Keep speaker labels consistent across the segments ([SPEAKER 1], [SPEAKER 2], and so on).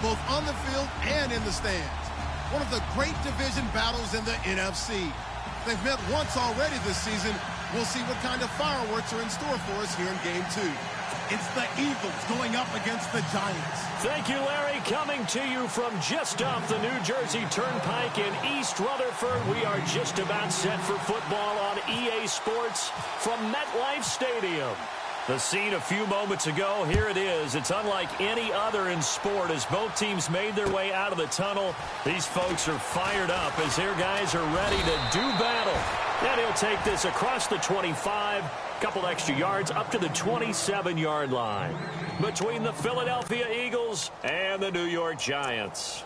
[SPEAKER 1] both on the field and in the stands. One of the great division battles in the NFC. They've met once already this season. We'll see what kind of fireworks are in store for us here in Game 2. It's the Eagles going up against the Giants.
[SPEAKER 2] Thank you, Larry. Coming to you from just off the New Jersey Turnpike in East Rutherford. We are just about set for football on EA Sports from MetLife Stadium. The scene a few moments ago, here it is. It's unlike any other in sport as both teams made their way out of the tunnel. These folks are fired up as their guys are ready to do battle. And he'll take this across the 25, couple extra yards up to the 27-yard line between the Philadelphia Eagles and the New York Giants.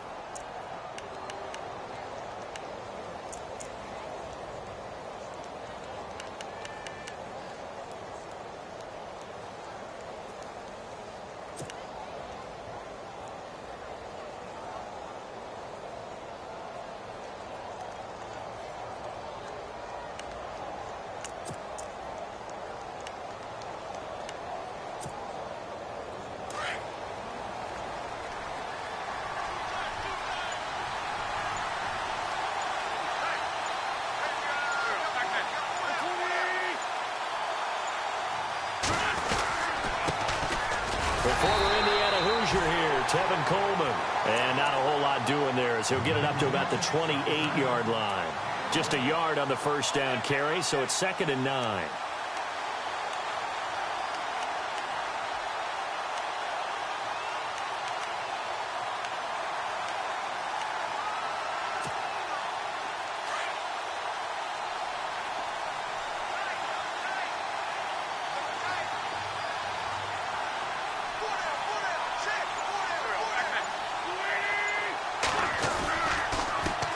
[SPEAKER 2] Former Indiana Hoosier here, Tevin Coleman. And not a whole lot doing there as he'll get it up to about the 28-yard line. Just a yard on the first down carry, so it's 2nd and 9.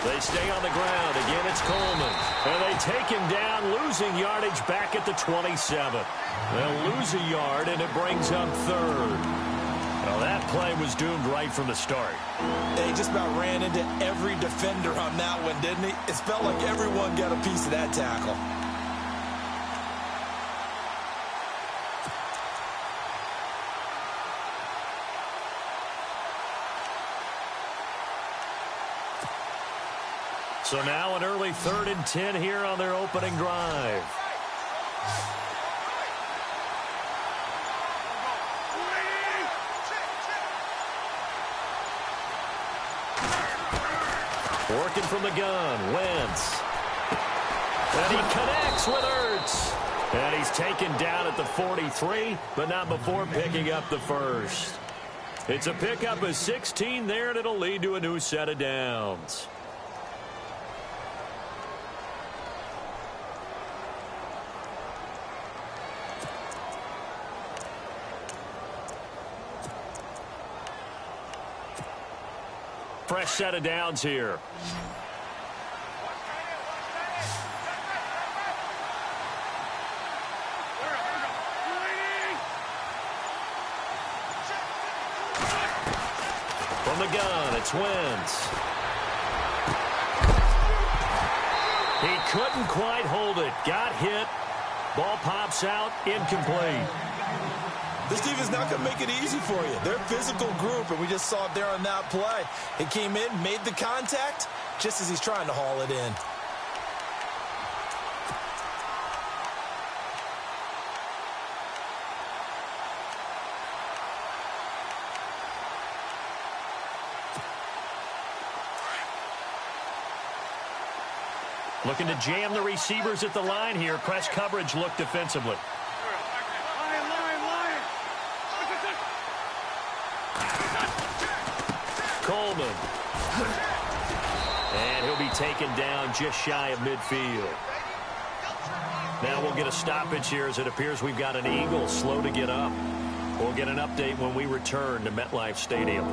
[SPEAKER 2] They stay on the ground. Again, it's Coleman. And they take him down, losing yardage back at the 27. They'll lose a yard, and it brings up 3rd. Well, that play was doomed right from the start.
[SPEAKER 3] They just about ran into every defender on that one, didn't he? It felt like everyone got a piece of that tackle.
[SPEAKER 2] So now an early 3rd and 10 here on their opening drive. Working from the gun, Wentz. And he connects with Ertz. And he's taken down at the 43, but not before picking up the first. It's a pickup of 16 there, and it'll lead to a new set of downs. Fresh set of downs here. From the gun, it's Wentz. He couldn't quite hold it. Got hit. Ball pops out. Incomplete.
[SPEAKER 3] This defense is not going to make it easy for you. They're a physical group, and we just saw it there on that play. It came in, made the contact, just as he's trying to haul it in.
[SPEAKER 2] Looking to jam the receivers at the line here. Press coverage look defensively. Coleman. And he'll be taken down just shy of midfield. Now we'll get a stoppage here as it appears we've got an Eagle slow to get up. We'll get an update when we return to MetLife Stadium.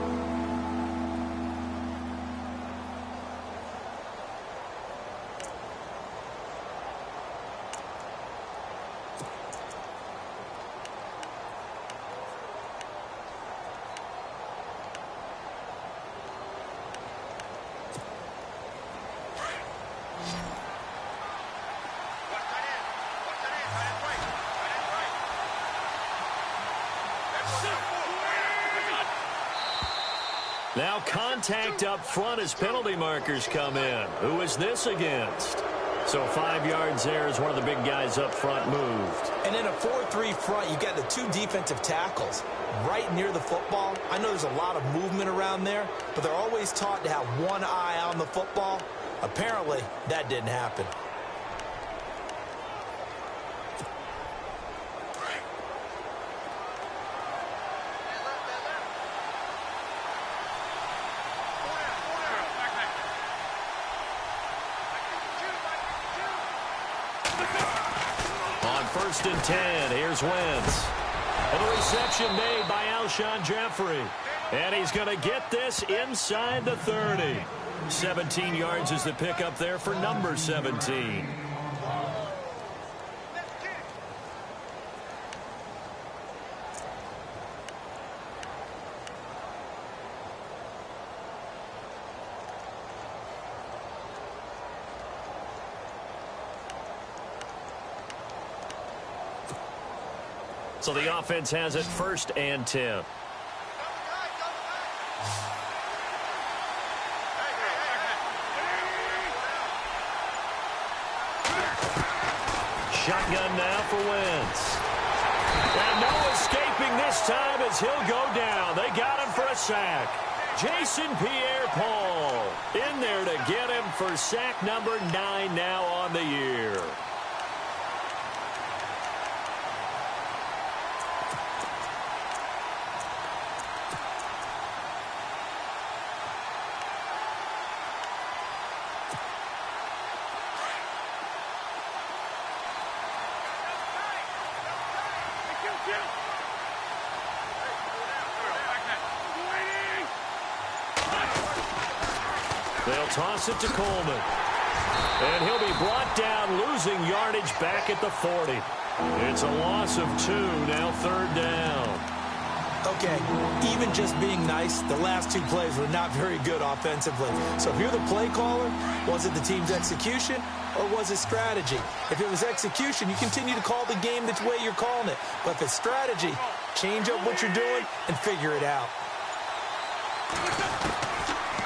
[SPEAKER 2] Now contact up front as penalty markers come in. Who is this against? So 5 yards there as one of the big guys up front moved.
[SPEAKER 3] And in a 4-3 front, you got the 2 defensive tackles right near the football. I know there's a lot of movement around there, but they're always taught to have one eye on the football. Apparently, that didn't happen.
[SPEAKER 2] On 1st and 10, here's Wentz. And the reception made by Alshon Jeffrey. And he's going to get this inside the 30. 17 yards is the pickup there for number 17. So the offense has it 1st and 10. Shotgun now for Wentz. And no escaping this time as he'll go down. They got him for a sack. Jason Pierre-Paul in there to get him for sack number 9 now on the year. They'll toss it to Coleman. And he'll be brought down, losing yardage back at the 40. It's a loss of 2, now 3rd down.
[SPEAKER 3] Okay, even just being nice, the last 2 plays were not very good offensively. So if you're the play caller, was it the team's execution or was it strategy? If it was execution, you continue to call the game the way you're calling it. But if it's strategy, change up what you're doing and figure it out.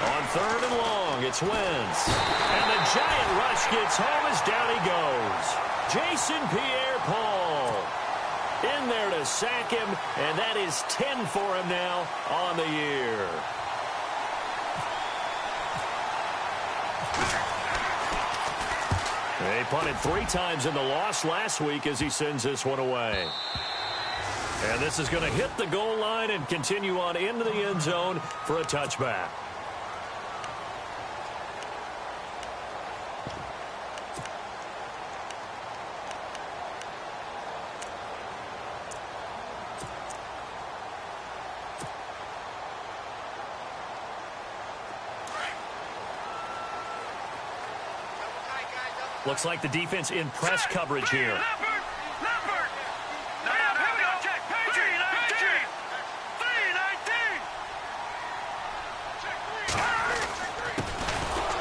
[SPEAKER 2] On 3rd and long, it's Wentz. And the giant rush gets home as down he goes. Jason Pierre-Paul in there to sack him, and that is 10 for him now on the year. They punted 3 times in the loss last week as he sends this one away. And this is going to hit the goal line and continue on into the end zone for a touchback. Looks like the defense in press coverage here.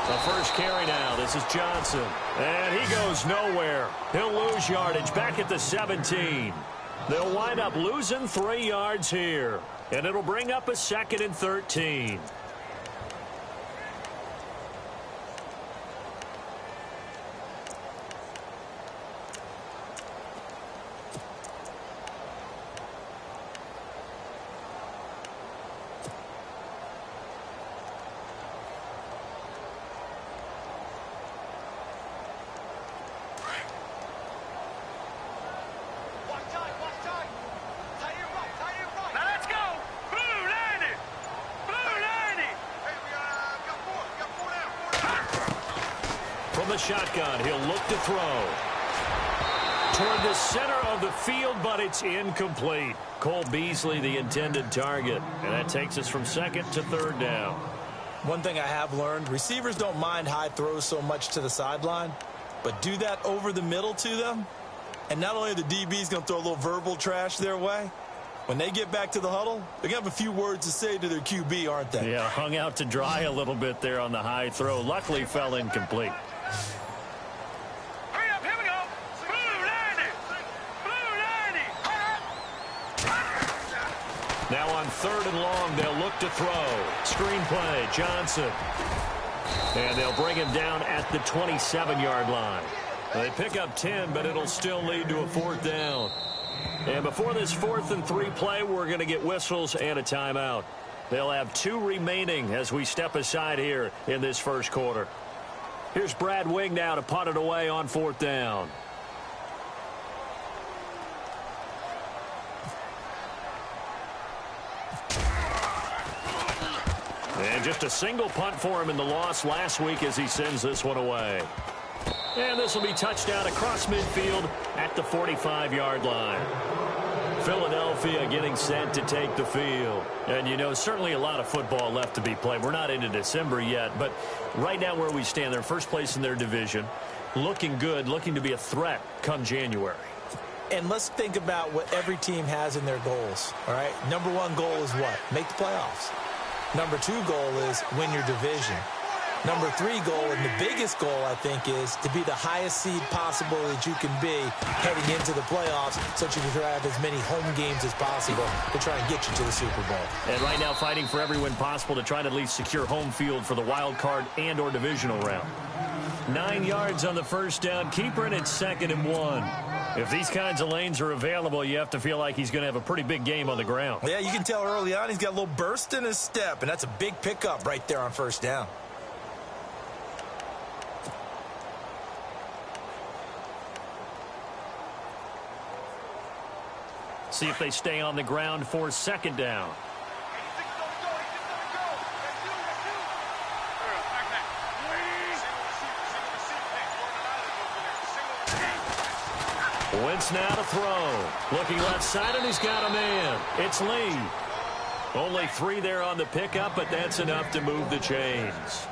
[SPEAKER 2] The first carry now. This is Johnson. And he goes nowhere. He'll lose yardage back at the 17. They'll wind up losing 3 yards here. And it'll bring up a 2nd and 13. From the shotgun, he'll look to throw. Toward the center of the field, but it's incomplete. Cole Beasley, the intended target. And that takes us from 2nd to 3rd down.
[SPEAKER 3] One thing I have learned, receivers don't mind high throws so much to the sideline, but do that over the middle to them. And not only are the DBs going to throw a little verbal trash their way, when they get back to the huddle, they're going to have a few words to say to their QB, aren't they?
[SPEAKER 2] Yeah, hung out to dry a little bit there on the high throw. Luckily fell incomplete.
[SPEAKER 4] Hurry up, here we go. Blue 90. Blue 90.
[SPEAKER 2] Now on 3rd and long, they'll look to throw. Screen play, Johnson. And they'll bring him down at the 27-yard line. They pick up 10, but it'll still lead to a 4th down. And before this 4th and 3 play, we're going to get whistles and a timeout. They'll have 2 remaining as we step aside here in this first quarter. Here's Brad Wing now to punt it away on 4th down. And just a single punt for him in the loss last week as he sends this one away. And this will be touchdown across midfield at the 45-yard line. Philadelphia getting set to take the field. And, you know, certainly a lot of football left to be played. We're not into December yet, but right now where we stand, they're first place in their division. Looking good, looking to be a threat come January.
[SPEAKER 3] And let's think about what every team has in their goals, all right? Number 1 goal is what? Make the playoffs. Number 2 goal is win your division. Number 3 goal, and the biggest goal, I think, is to be the highest seed possible that you can be heading into the playoffs so that you can have as many home games as possible to try and get you to the Super Bowl.
[SPEAKER 2] And right now fighting for every win possible to try to at least secure home field for the wild card and or divisional round. 9 yards on the first down. Keeper in it's 2nd and 1. If these kinds of lanes are available, you have to feel like he's going to have a pretty big game on the ground.
[SPEAKER 3] Yeah, you can tell early on he's got a little burst in his step, and that's a big pickup right there on first down.
[SPEAKER 2] See if they stay on the ground for 2nd down. Wentz now to throw. Looking left side, and he's got a man. It's Lee. Only 3 there on the pickup, but that's enough to move the chains.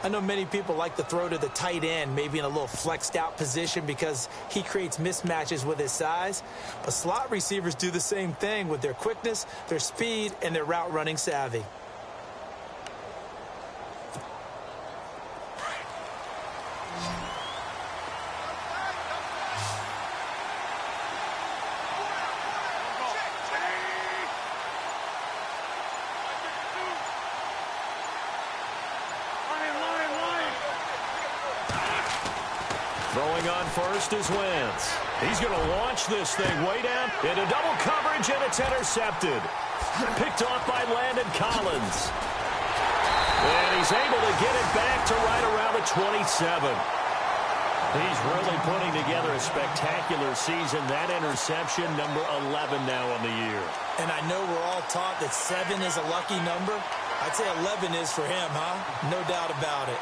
[SPEAKER 3] I know many people like to throw to the tight end, maybe in a little flexed out position because he creates mismatches with his size. But slot receivers do the same thing with their quickness, their speed, and their route running savvy.
[SPEAKER 2] Throwing on first is Wentz. He's going to launch this thing way down into double coverage, and it's intercepted. Picked off by Landon Collins. And he's able to get it back to right around the 27. He's really putting together a spectacular season. That interception, number 11 now on the year.
[SPEAKER 3] And I know we're all taught that 7 is a lucky number. I'd say 11 is for him, huh? No doubt about it.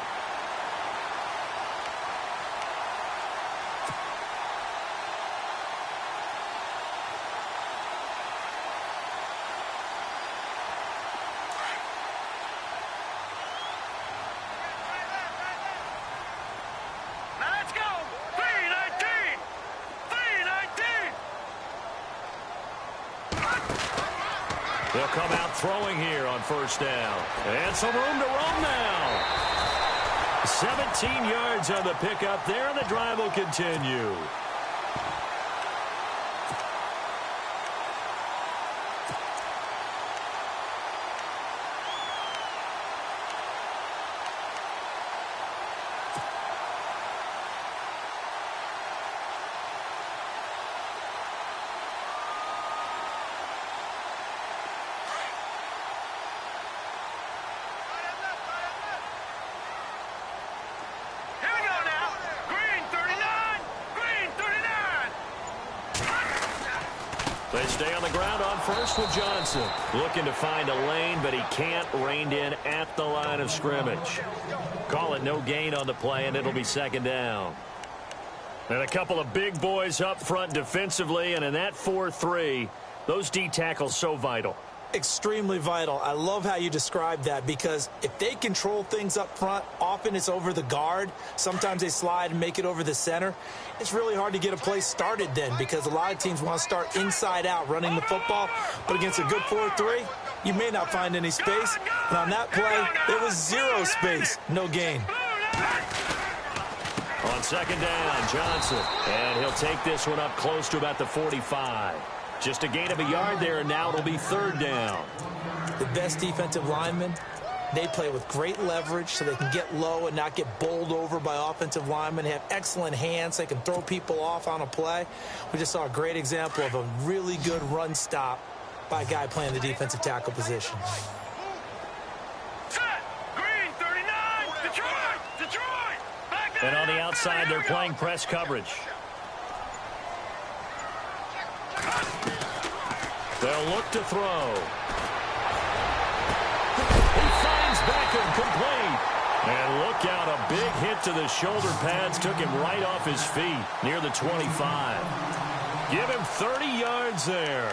[SPEAKER 2] They'll come out throwing here on first down. And some room to roam now. 17 yards on the pickup there, and the drive will continue. They stay on the ground on first with Johnson. Looking to find a lane, but he can't. Reined in at the line of scrimmage. Call it no gain on the play, and it'll be 2nd down. And a couple of big boys up front defensively, and in that 4-3, those D tackles so vital.
[SPEAKER 3] Extremely vital. I love how you describe that, because if they control things up front, often it's over the guard. Sometimes they slide and make it over the center. It's really hard to get a play started then, because a lot of teams want to start inside out running the football. But against a good 4-3, you may not find any space. And on that play, there was 0 space. No gain.
[SPEAKER 2] On 2nd down, Johnson. And he'll take this one up close to about the 45. Just a gain of a yard there, and now it'll be third down.
[SPEAKER 3] The best defensive linemen, they play with great leverage so they can get low and not get bowled over by offensive linemen. They have excellent hands. They can throw people off on a play. We just saw a great example of a really good run stop by a guy playing the defensive tackle position.
[SPEAKER 2] And on the outside, they're playing press coverage. They'll look to throw. He finds Beckham complete. And look out, a big hit to the shoulder pads took him right off his feet near the 25. Give him 30 yards there.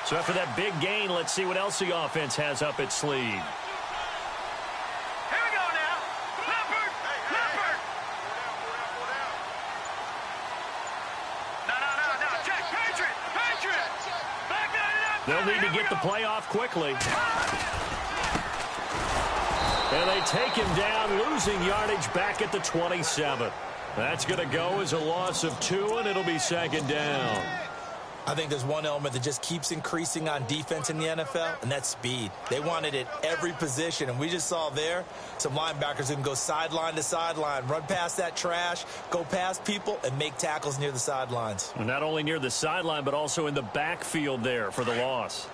[SPEAKER 2] So after that big gain, let's see what else the offense has up its sleeve.
[SPEAKER 4] Here we go now. Leopard. No. Check. Patriot. Back up.
[SPEAKER 2] They'll need to get the play off quickly. And they take him down, losing yardage back at the 27. That's going to go as a loss of 2, and it'll be second down.
[SPEAKER 3] I think there's one element that just keeps increasing on defense in the NFL, and that's speed. They want it at every position, and we just saw there some linebackers who can go sideline to sideline, run past that trash, go past people, and make tackles near the sidelines.
[SPEAKER 2] Not only near the sideline, but also in the backfield there for the loss.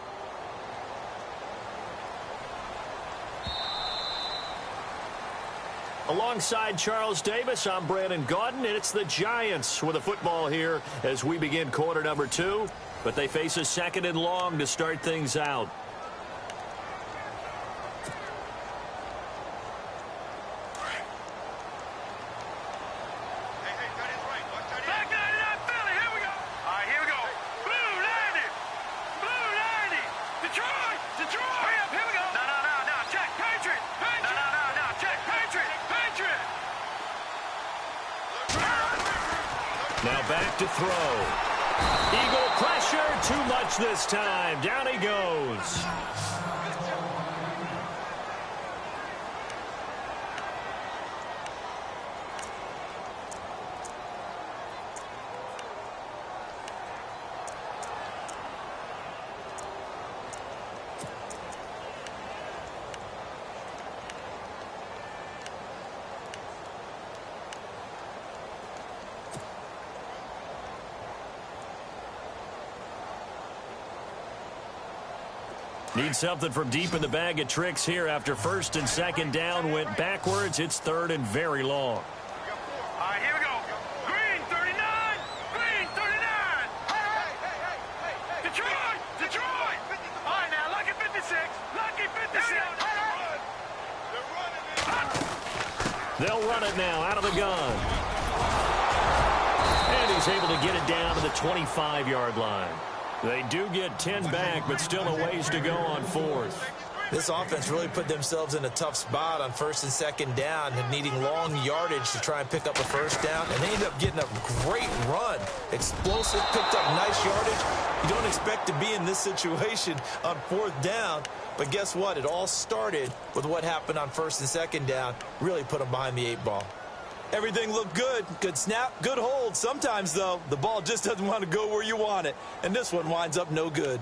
[SPEAKER 2] Alongside Charles Davis, I'm Brandon Gaudin, and it's the Giants with the football here as we begin quarter number 2. But they face a second and long to start things out. Now back to throw. Eagle pressure, too much this time. Down he goes. Need something from deep in the bag of tricks here after first and second down went backwards. It's third and very long.
[SPEAKER 4] All right, here we go. Green 39. Green 39. Hey. Detroit. All right, now, lucky 56. Lucky 56.
[SPEAKER 2] They'll run it now out of the gun. And he's able to get it down to the 25-yard line. They do get 10 back, but still a ways to go on fourth.
[SPEAKER 3] This offense really put themselves in a tough spot on first and second down and needing long yardage to try and pick up a first down. And they ended up getting a great run. Explosive, picked up nice yardage. You don't expect to be in this situation on fourth down. But guess what? It all started with what happened on first and second down. Really put them behind the 8 ball. Everything looked good. Good snap, good hold. Sometimes, though, the ball just doesn't want to go where you want it. And this one winds up no good.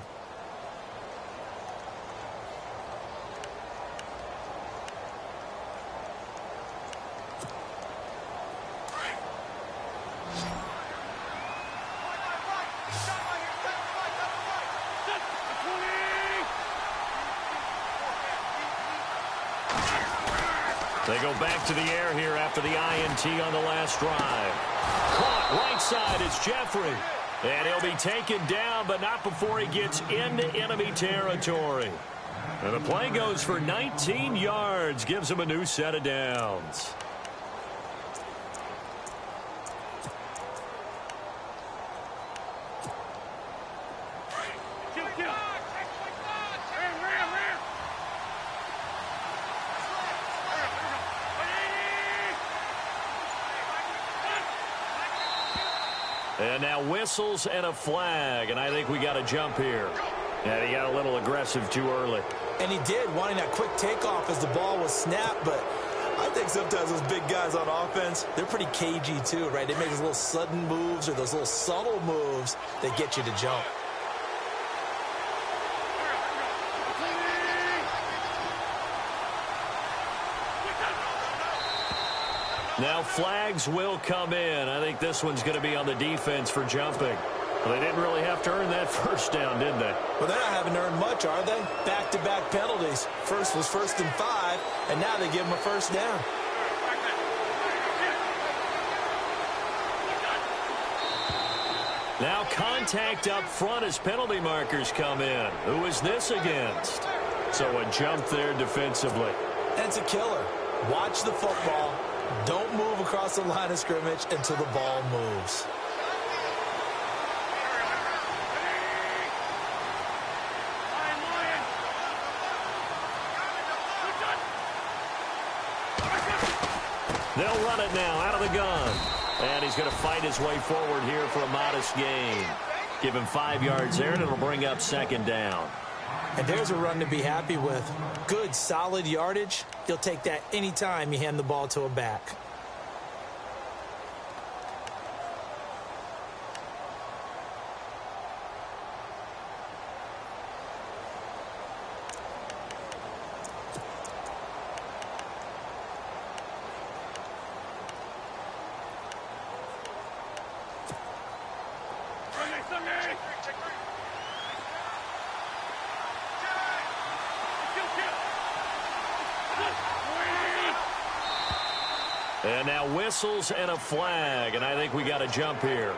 [SPEAKER 2] They go back to the air here after the INT on the last drive. Caught right side, it's Jeffrey. And he'll be taken down, but not before he gets into enemy territory. And the play goes for 19 yards, gives him a new set of downs. And now whistles and a flag, and I think we got a jump here. And he got a little aggressive too early.
[SPEAKER 3] And he did, wanting that quick takeoff as the ball was snapped, but I think sometimes those big guys on offense, they're pretty cagey too, right? They make those little sudden moves or those little subtle moves that get you to jump.
[SPEAKER 2] Now flags will come in. I think this one's going to be on the defense for jumping. Well, they didn't really have to earn that first down, did they?
[SPEAKER 3] Well, they're not having to earn much, are they? Back-to-back penalties. First was 1st and 5, and now they give them a first down.
[SPEAKER 2] Now contact up front as penalty markers come in. Who is this against? So a jump there defensively.
[SPEAKER 3] And it's a killer. Watch the football. Don't move across the line of scrimmage until the ball moves.
[SPEAKER 2] They'll run it now out of the gun. And he's going to fight his way forward here for a modest gain. Give him 5 yards there, and it'll bring up 2nd down.
[SPEAKER 3] And there's a run to be happy with. Good, solid yardage. You'll take that anytime you hand the ball to a back.
[SPEAKER 2] And now whistles and a flag, and I think we got a jump here.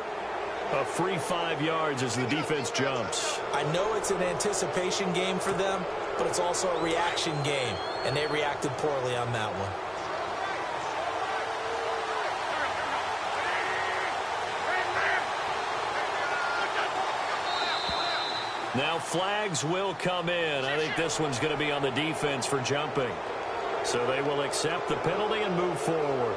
[SPEAKER 2] A free 5 yards as the defense jumps.
[SPEAKER 3] I know it's an anticipation game for them, but it's also a reaction game, and they reacted poorly on that one.
[SPEAKER 2] Now flags will come in. I think this one's going to be on the defense for jumping. So they will accept the penalty and move forward.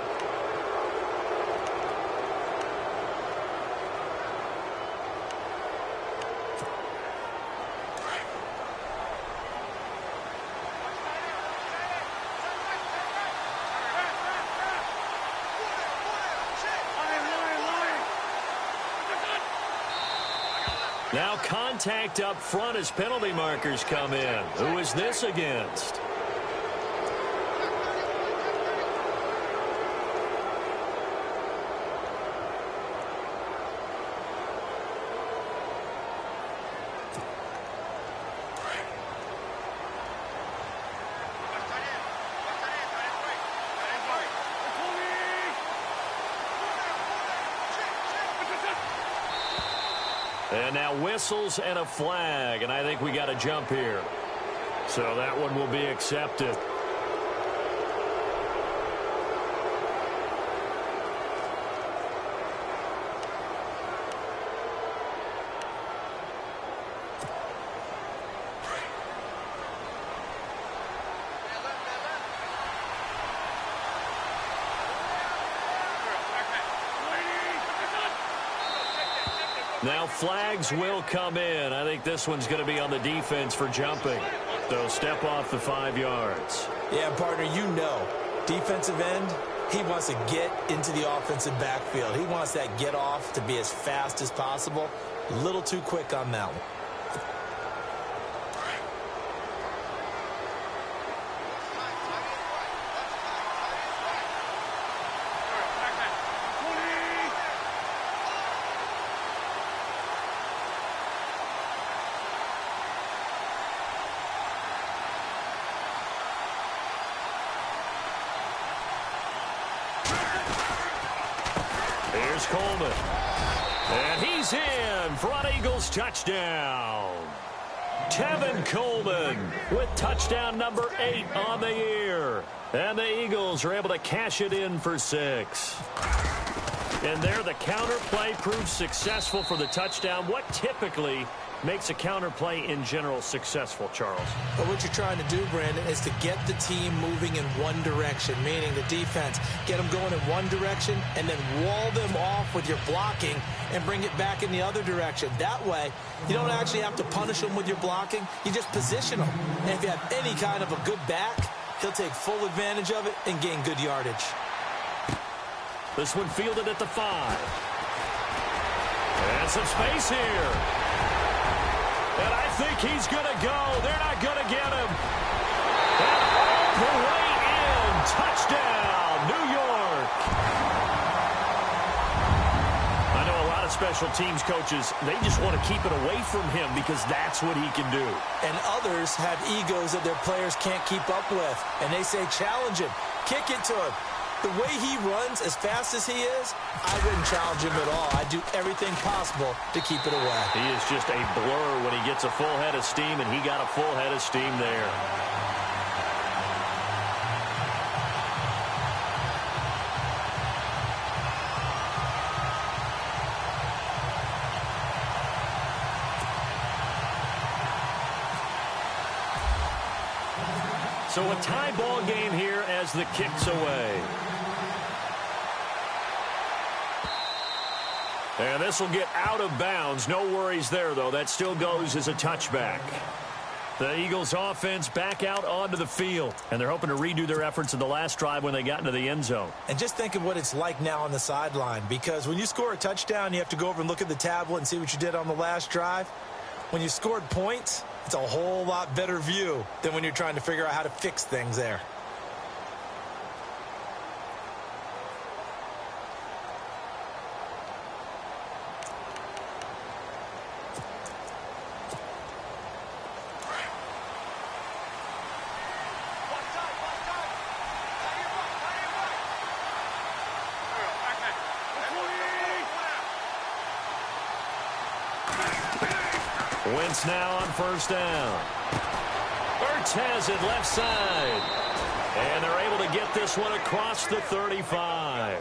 [SPEAKER 2] Now contact up front as penalty markers come in. Who is this against? And now whistles and a flag, and I think we got a jump here. So that one will be accepted. Now flags will come in. I think this one's going to be on the defense for jumping. So step off the 5 yards.
[SPEAKER 3] Yeah, partner, you know, defensive end, he wants to get into the offensive backfield. He wants that get off to be as fast as possible. A little too quick on that one.
[SPEAKER 2] Here's Coleman. And he's in for an Eagles touchdown. Tevin Coleman with touchdown number 8 on the year. And the Eagles are able to cash it in for 6. And there the counter play proves successful for the touchdown. What typically makes a counter play in general successful, Charles?
[SPEAKER 3] But what you're trying to do, Brandon, is to get the team moving in one direction, meaning the defense. Get them going in one direction and then wall them off with your blocking and bring it back in the other direction. That way, you don't actually have to punish them with your blocking. You just position them. And if you have any kind of a good back, he'll take full advantage of it and gain good yardage.
[SPEAKER 2] This one fielded at the 5. And some space here. And I think he's going to go. They're not going to get him. And all the way in. Touchdown, New York. I know a lot of special teams coaches, they just want to keep it away from him because that's what he can do.
[SPEAKER 3] And others have egos that their players can't keep up with. And they say, challenge him. Kick it to him. The way he runs, as fast as he is, I wouldn't challenge him at all. I'd do everything possible to keep it away.
[SPEAKER 2] He is just a blur when he gets a full head of steam, and he got a full head of steam there. So a tie ball game here as the kick's away. And this will get out of bounds. No worries there, though. That still goes as a touchback. The Eagles offense back out onto the field. And they're hoping to redo their efforts in the last drive when they got into the end zone.
[SPEAKER 3] And just think of what it's like now on the sideline. Because when you score a touchdown, you have to go over and look at the tablet and see what you did on the last drive. When you scored points, it's a whole lot better view than when you're trying to figure out how to fix things there.
[SPEAKER 2] Wentz now on first down. Ertz has it left side. And they're able to get this one across the 35.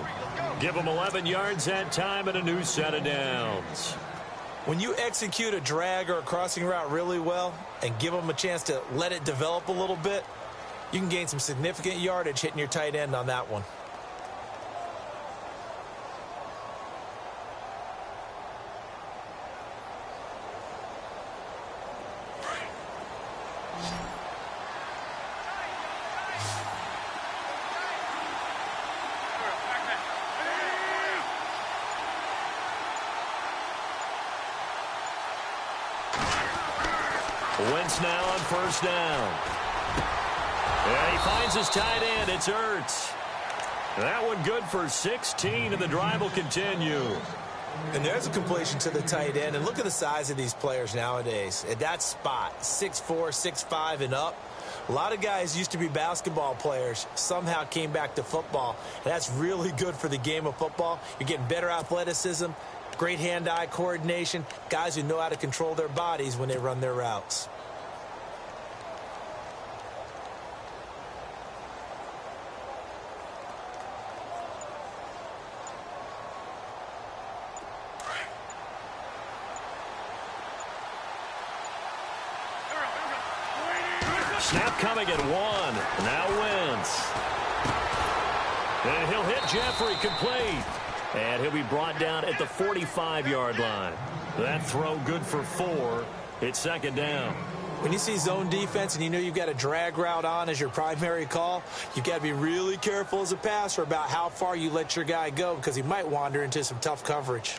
[SPEAKER 2] Give them 11 yards that time and a new set of downs.
[SPEAKER 3] When you execute a drag or a crossing route really well and give them a chance to let it develop a little bit, you can gain some significant yardage hitting your tight end on that one.
[SPEAKER 2] Wentz now on first down. And he finds his tight end. It's Ertz. That one good for 16, and the drive will continue.
[SPEAKER 3] And there's a completion to the tight end. And look at the size of these players nowadays. At that spot, 6'4", 6'5", and up. A lot of guys used to be basketball players, somehow came back to football. And that's really good for the game of football. You're getting better athleticism, great hand-eye coordination, guys who know how to control their bodies when they run their routes.
[SPEAKER 2] Snap coming at 1. Now Wentz. And he'll hit Jeffrey complete. And he'll be brought down at the 45-yard line. That throw good for 4. It's second down.
[SPEAKER 3] When you see zone defense and you know you've got a drag route on as your primary call, you've got to be really careful as a passer about how far you let your guy go because he might wander into some tough coverage.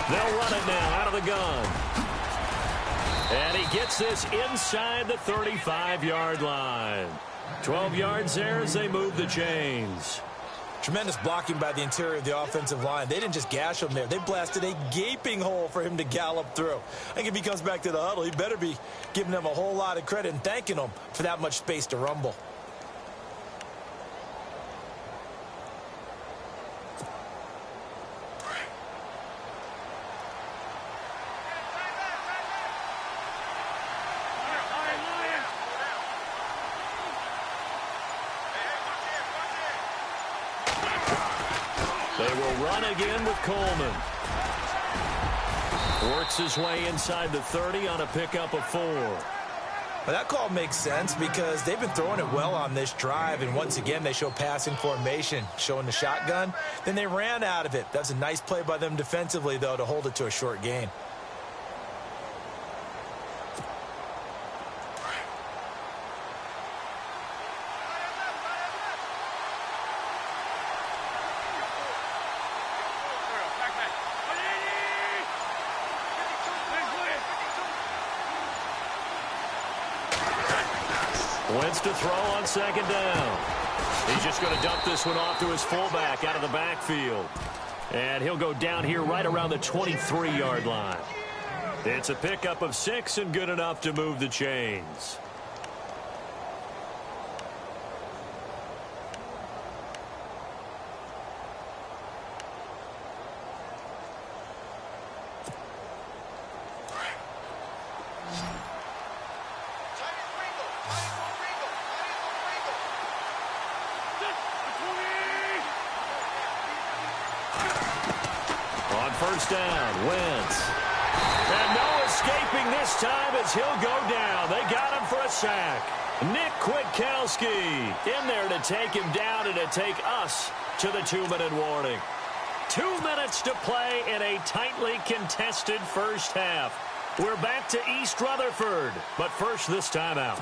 [SPEAKER 2] They'll run it now out of the gun. And he gets this inside the 35-yard line. 12 yards there as they move the chains.
[SPEAKER 3] Tremendous blocking by the interior of the offensive line. They didn't just gash him there. They blasted a gaping hole for him to gallop through. I think if he comes back to the huddle, he better be giving them a whole lot of credit and thanking them for that much space to rumble.
[SPEAKER 2] They will run again with Coleman. Works his way inside the 30 on a pickup of 4.
[SPEAKER 3] Well, that call makes sense because they've been throwing it well on this drive, and once again they show passing formation, showing the shotgun. Then they ran out of it. That's a nice play by them defensively, though, to hold it to a short gain.
[SPEAKER 2] Wentz to throw on second down. He's just going to dump this one off to his fullback out of the backfield. And he'll go down here right around the 23-yard line. It's a pickup of 6 and good enough to move the chains. First down, Wentz. And no escaping this time as he'll go down. They got him for a sack. Nick Kwiatkowski in there to take him down and to take us to the 2-minute warning. 2 minutes to play in a tightly contested first half. We're back to East Rutherford, but first this timeout.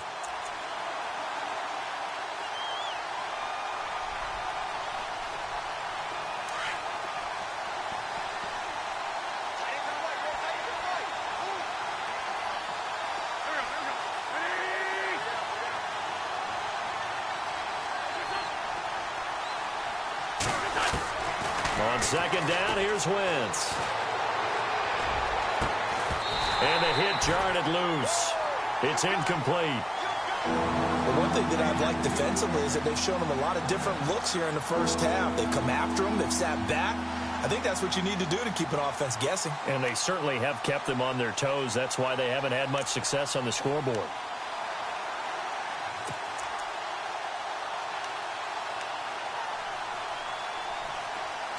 [SPEAKER 2] On second down, here's Wentz. And the hit jarred it loose. It's incomplete.
[SPEAKER 3] The one thing that I've liked defensively is that they've shown them a lot of different looks here in the first half. They've come after them. They've sat back. I think that's what you need to do to keep an offense guessing.
[SPEAKER 2] And they certainly have kept them on their toes. That's why they haven't had much success on the scoreboard.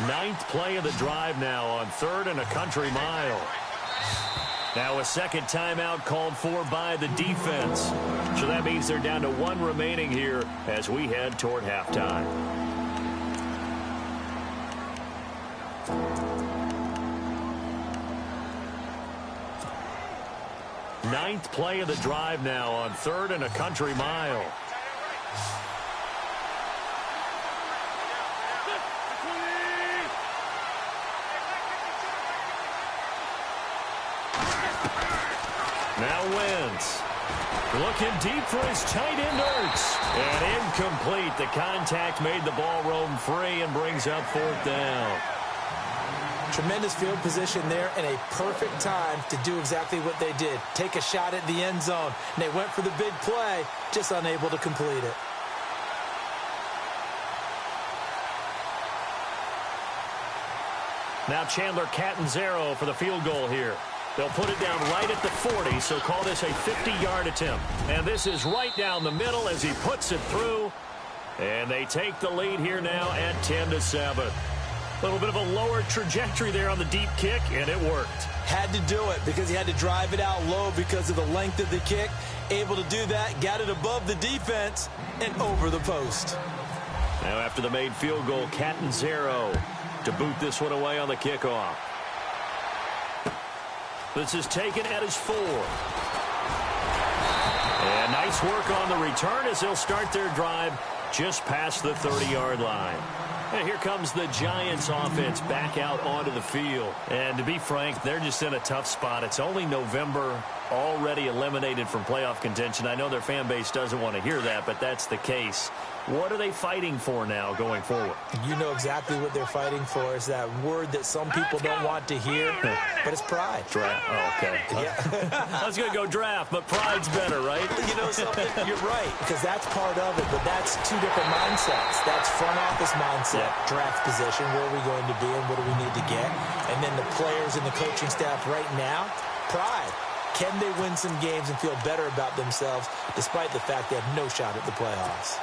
[SPEAKER 2] Ninth play of the drive now on 3rd and a country mile. Now a second timeout called for by the defense. So that means they're down to 1 remaining here as we head toward halftime. Ninth play of the drive now on 3rd and a country mile. Now Wentz looking deep for his tight end Ertz. And incomplete. The contact made the ball roam free and brings up 4th down.
[SPEAKER 3] Tremendous field position there and a perfect time to do exactly what they did. Take a shot at the end zone. And they went for the big play, just unable to complete it.
[SPEAKER 2] Now Chandler Catanzaro for the field goal here. They'll put it down right at the 40, so call this a 50-yard attempt. And this is right down the middle as he puts it through. And they take the lead here now at 10-7. A little bit of a lower trajectory there on the deep kick, and it worked.
[SPEAKER 3] Had to do it because he had to drive it out low because of the length of the kick. Able to do that, got it above the defense and over the post.
[SPEAKER 2] Now after the made field goal, Catanzaro to boot this one away on the kickoff. This is taken at his 4. And nice work on the return as they'll start their drive just past the 30-yard line. And here comes the Giants offense back out onto the field. And to be frank, they're just in a tough spot. It's only November. already eliminated from playoff contention. I know their fan base doesn't want to hear that, but that's the case. What are they fighting for now going forward?
[SPEAKER 3] You know exactly what they're fighting for. Is that word that some people don't want to hear, but it's pride.
[SPEAKER 2] Draft. Oh, okay.
[SPEAKER 3] Yeah.
[SPEAKER 2] I was going to go draft, but pride's better, right?
[SPEAKER 3] You know something? You're right, because that's part of it, but that's two different mindsets. That's front office mindset, draft position, where are we going to be and what do we need to get? And then the players and the coaching staff right now, pride. Can they win some games and feel better about themselves despite the fact they have no shot at the playoffs?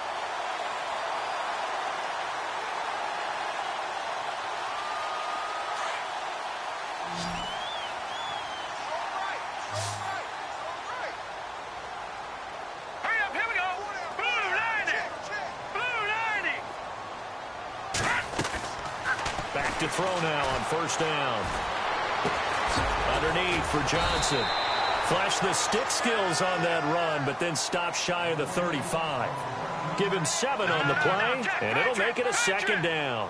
[SPEAKER 2] To throw now on first down. Underneath for Johnson. Flash the stick skills on that run, but then stop shy of the 35. Give him 7 on the play, and it'll make it a second down.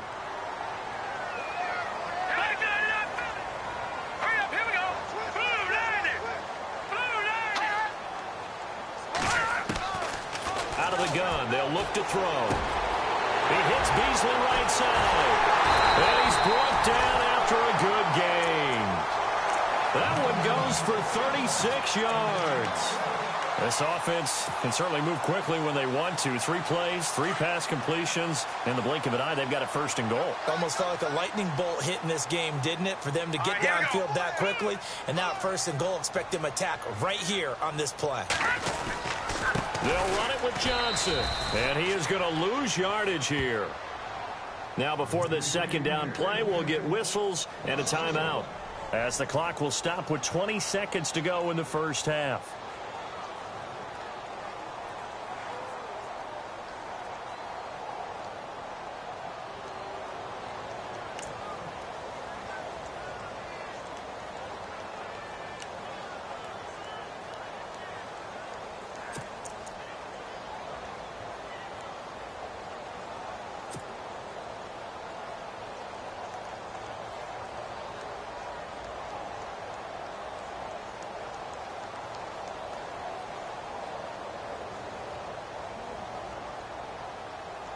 [SPEAKER 2] Out of the gun, they'll look to throw. He hits Beasley right side. And he's brought down after a good gain. That one goes for 36 yards. This offense can certainly move quickly when they want to. 3 plays, 3 pass completions. In the blink of an eye, they've got a first and goal.
[SPEAKER 3] Almost felt like a lightning bolt hit in this game, didn't it? For them to get downfield that quickly. And now at first and goal, expect them to attack right here on this play.
[SPEAKER 2] They'll run it with Johnson. And he is going to lose yardage here. Now before this second down play, we'll get whistles and a timeout, as the clock will stop with 20 seconds to go in the first half.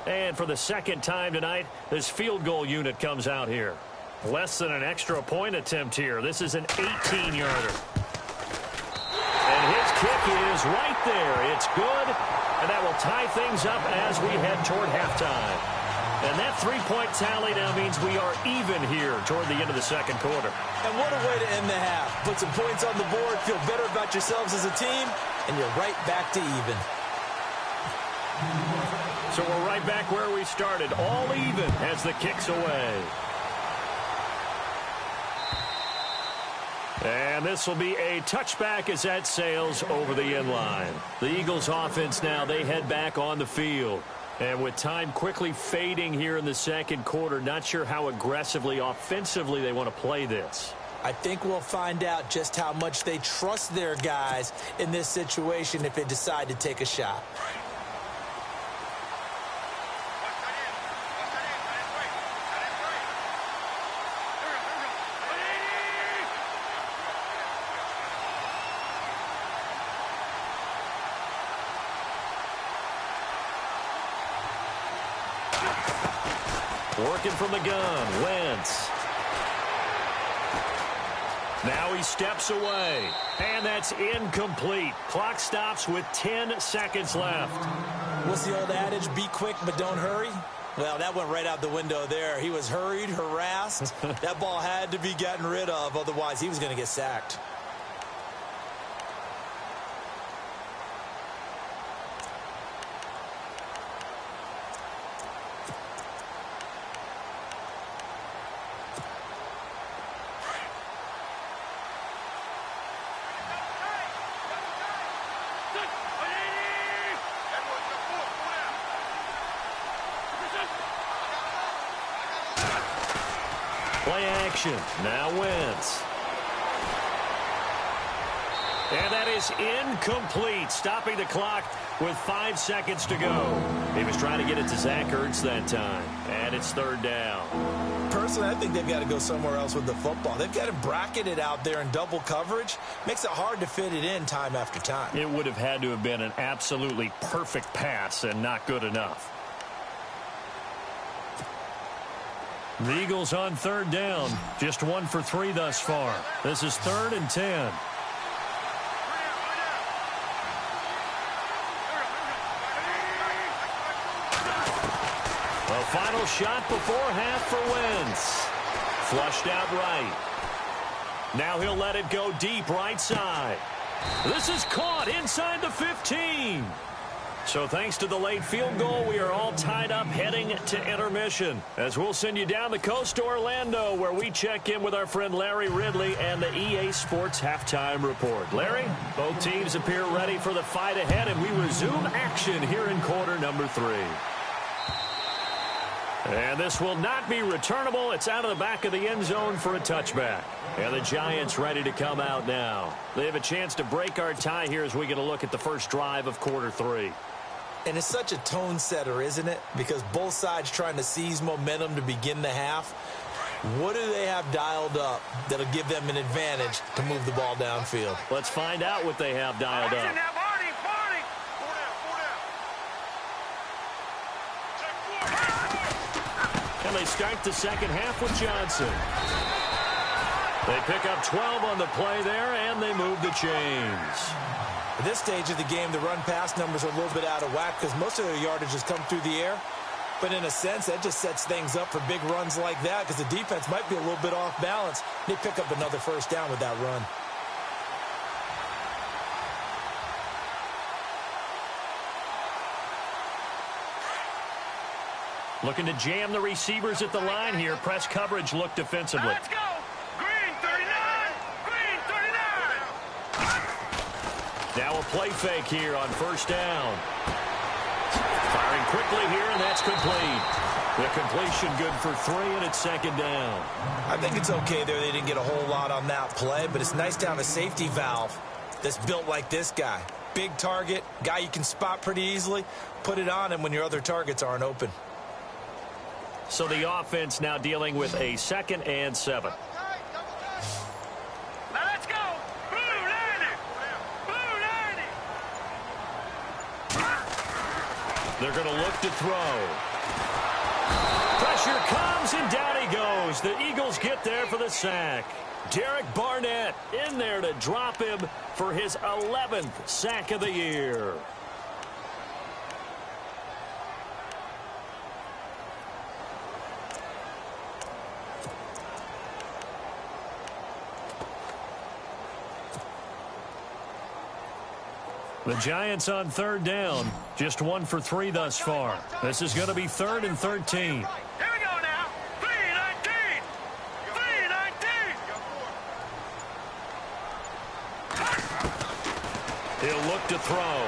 [SPEAKER 2] And for the second time tonight, this field goal unit comes out here. Less than an extra point attempt here. This is an 18-yarder. And his kick is right there. It's good, and that will tie things up as we head toward halftime. And that 3-point tally now means we are even here toward the end of the second quarter.
[SPEAKER 3] And what a way to end the half. Put some points on the board, feel better about yourselves as a team, and you're right back to even.
[SPEAKER 2] So we're right back where we started, all even as the kick's away. And this will be a touchback as that sails over the end line. The Eagles offense now, they head back on the field. And with time quickly fading here in the second quarter, not sure how aggressively, offensively they want to play this.
[SPEAKER 3] I think we'll find out just how much they trust their guys in this situation if they decide to take a shot.
[SPEAKER 2] Working from the gun, Wentz. Now he steps away, and that's incomplete. Clock stops with 10 seconds left.
[SPEAKER 3] What's the old adage? Be quick, but don't hurry. Well, that went right out the window there. He was hurried, harassed. That ball had to be gotten rid of, otherwise he was going to get sacked.
[SPEAKER 2] Play action. Now Wentz. And that is incomplete, stopping the clock with 5 seconds to go. He was trying to get it to Zach Ertz that time, and it's third down.
[SPEAKER 3] Personally, I think they've got to go somewhere else with the football. They've got him bracketed out there in double coverage. Makes it hard to fit it in time after time.
[SPEAKER 2] It would have had to have been an absolutely perfect pass and not good enough. The Eagles on third down, just 1 for 3 thus far. This is 3rd and 10. A final shot before half for Wentz. Flushed out right. Now he'll let it go deep right side. This is caught inside the 15. So thanks to the late field goal, we are all tied up heading to intermission. As we'll send you down the coast to Orlando, where we check in with our friend Larry Ridley and the EA Sports Halftime Report. Larry, both teams appear ready for the fight ahead, and we resume action here in quarter number 3. And this will not be returnable. It's out of the back of the end zone for a touchback. And the Giants ready to come out now. They have a chance to break our tie here as we get a look at the first drive of quarter 3.
[SPEAKER 3] And it's such a tone setter, isn't it? Because both sides trying to seize momentum to begin the half. What do they have dialed up that'll give them an advantage to move the ball downfield?
[SPEAKER 2] Let's find out what they have dialed up. And they start the second half with Johnson. They pick up 12 on the play there, and they move the chains.
[SPEAKER 3] At this stage of the game, the run-pass numbers are a little bit out of whack because most of their yardage has come through the air. But in a sense, that just sets things up for big runs like that because the defense might be a little bit off balance. They pick up another first down with that run.
[SPEAKER 2] Looking to jam the receivers at the line here. Press coverage look defensively.
[SPEAKER 4] Let's go. Green 39. Green 39.
[SPEAKER 2] Now a play fake here on first down. Firing quickly here, and that's complete. The completion good for 3, and it's second down.
[SPEAKER 3] I think it's okay there. They didn't get a whole lot on that play, but it's nice to have a safety valve that's built like this guy. Big target, guy you can spot pretty easily. Put it on him when your other targets aren't open.
[SPEAKER 2] So the offense now dealing with a 2nd and 7.
[SPEAKER 4] Now let's go. Blue 90. Blue 90.
[SPEAKER 2] They're going to look to throw. Pressure comes, and down he goes. The Eagles get there for the sack. Derek Barnett in there to drop him for his 11th sack of the year. The Giants on third down, just 1 for 3 thus far. This is going to be 3rd and 13.
[SPEAKER 4] Here we go now. 319. 319.
[SPEAKER 2] He'll look to throw.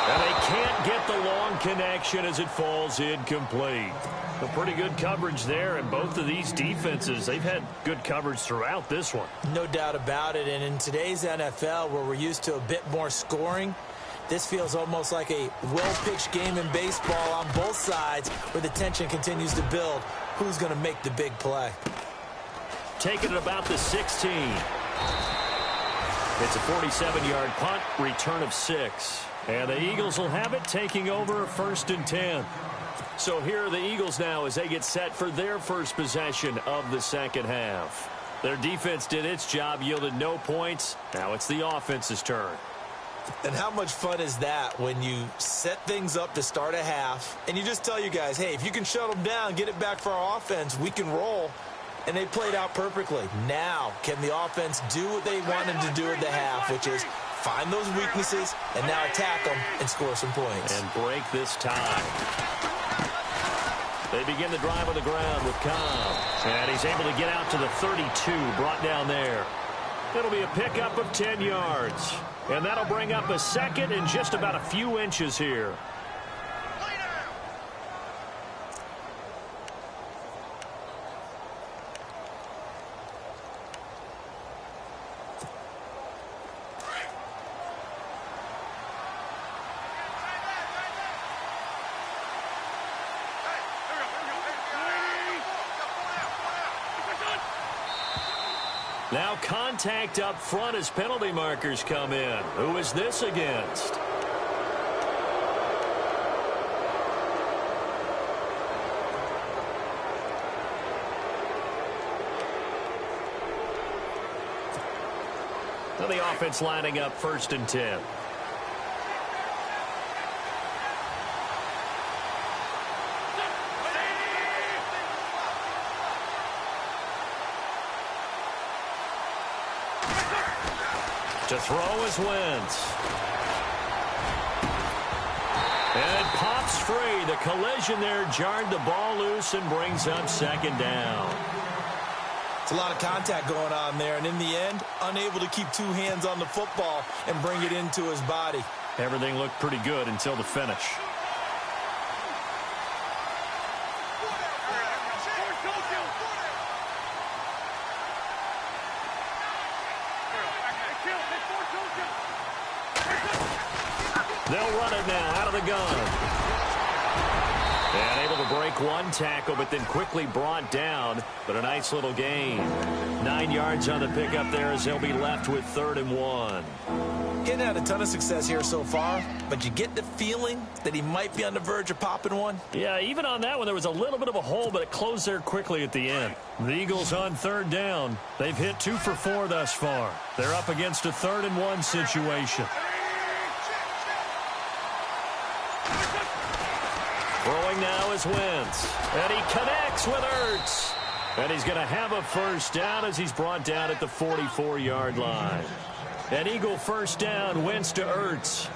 [SPEAKER 2] And they can't get the long connection as it falls incomplete. A pretty good coverage there, and both of these defenses, they've had good coverage throughout this one.
[SPEAKER 3] No doubt about it, and in today's NFL, where we're used to a bit more scoring, this feels almost like a well-pitched game in baseball on both sides where the tension continues to build. Who's going to make the big play?
[SPEAKER 2] Taking it about the 16. It's a 47-yard punt, return of 6. And the Eagles will have it, taking over 1st and 10. So here are the Eagles now as they get set for their first possession of the second half. Their defense did its job, yielded no points. Now it's the offense's turn.
[SPEAKER 3] And how much fun is that when you set things up to start a half and you just tell you guys, hey, if you can shut them down, get it back for our offense, we can roll. And they played out perfectly. Now, can the offense do what they wanted to do at the half, which is find those weaknesses and now attack them and score some points.
[SPEAKER 2] And break this tie. They begin the drive on the ground with Cobb. And he's able to get out to the 32, brought down there. It'll be a pickup of 10 yards. And that'll bring up a 2nd and just about a few inches here. Now contact up front as penalty markers come in. Who is this against? So the offense lining up 1st and 10. To throw is Wentz. And it pops free. The collision there jarred the ball loose and brings up 2nd down.
[SPEAKER 3] It's a lot of contact going on there, and in the end, unable to keep 2 hands on the football and bring it into his body.
[SPEAKER 2] Everything looked pretty good until the finish. They'll run it now out of the gun. And able to break 1 tackle, but then quickly brought down. But a nice little gain. 9 yards on the pickup there as they'll be left with 3rd and 1.
[SPEAKER 3] Getting had a ton of success here so far, but you get the feeling that he might be on the verge of popping one.
[SPEAKER 2] Yeah, even on that one, there was a little bit of a hole, but it closed there quickly at the end. The Eagles on 3rd down. They've hit 2 for 4 thus far. They're up against a 3rd and 1 situation. Throwing now is Wentz. And he connects with Ertz. And he's going to have a 1st down as he's brought down at the 44-yard line. An Eagle 1st down, Wentz to Ertz.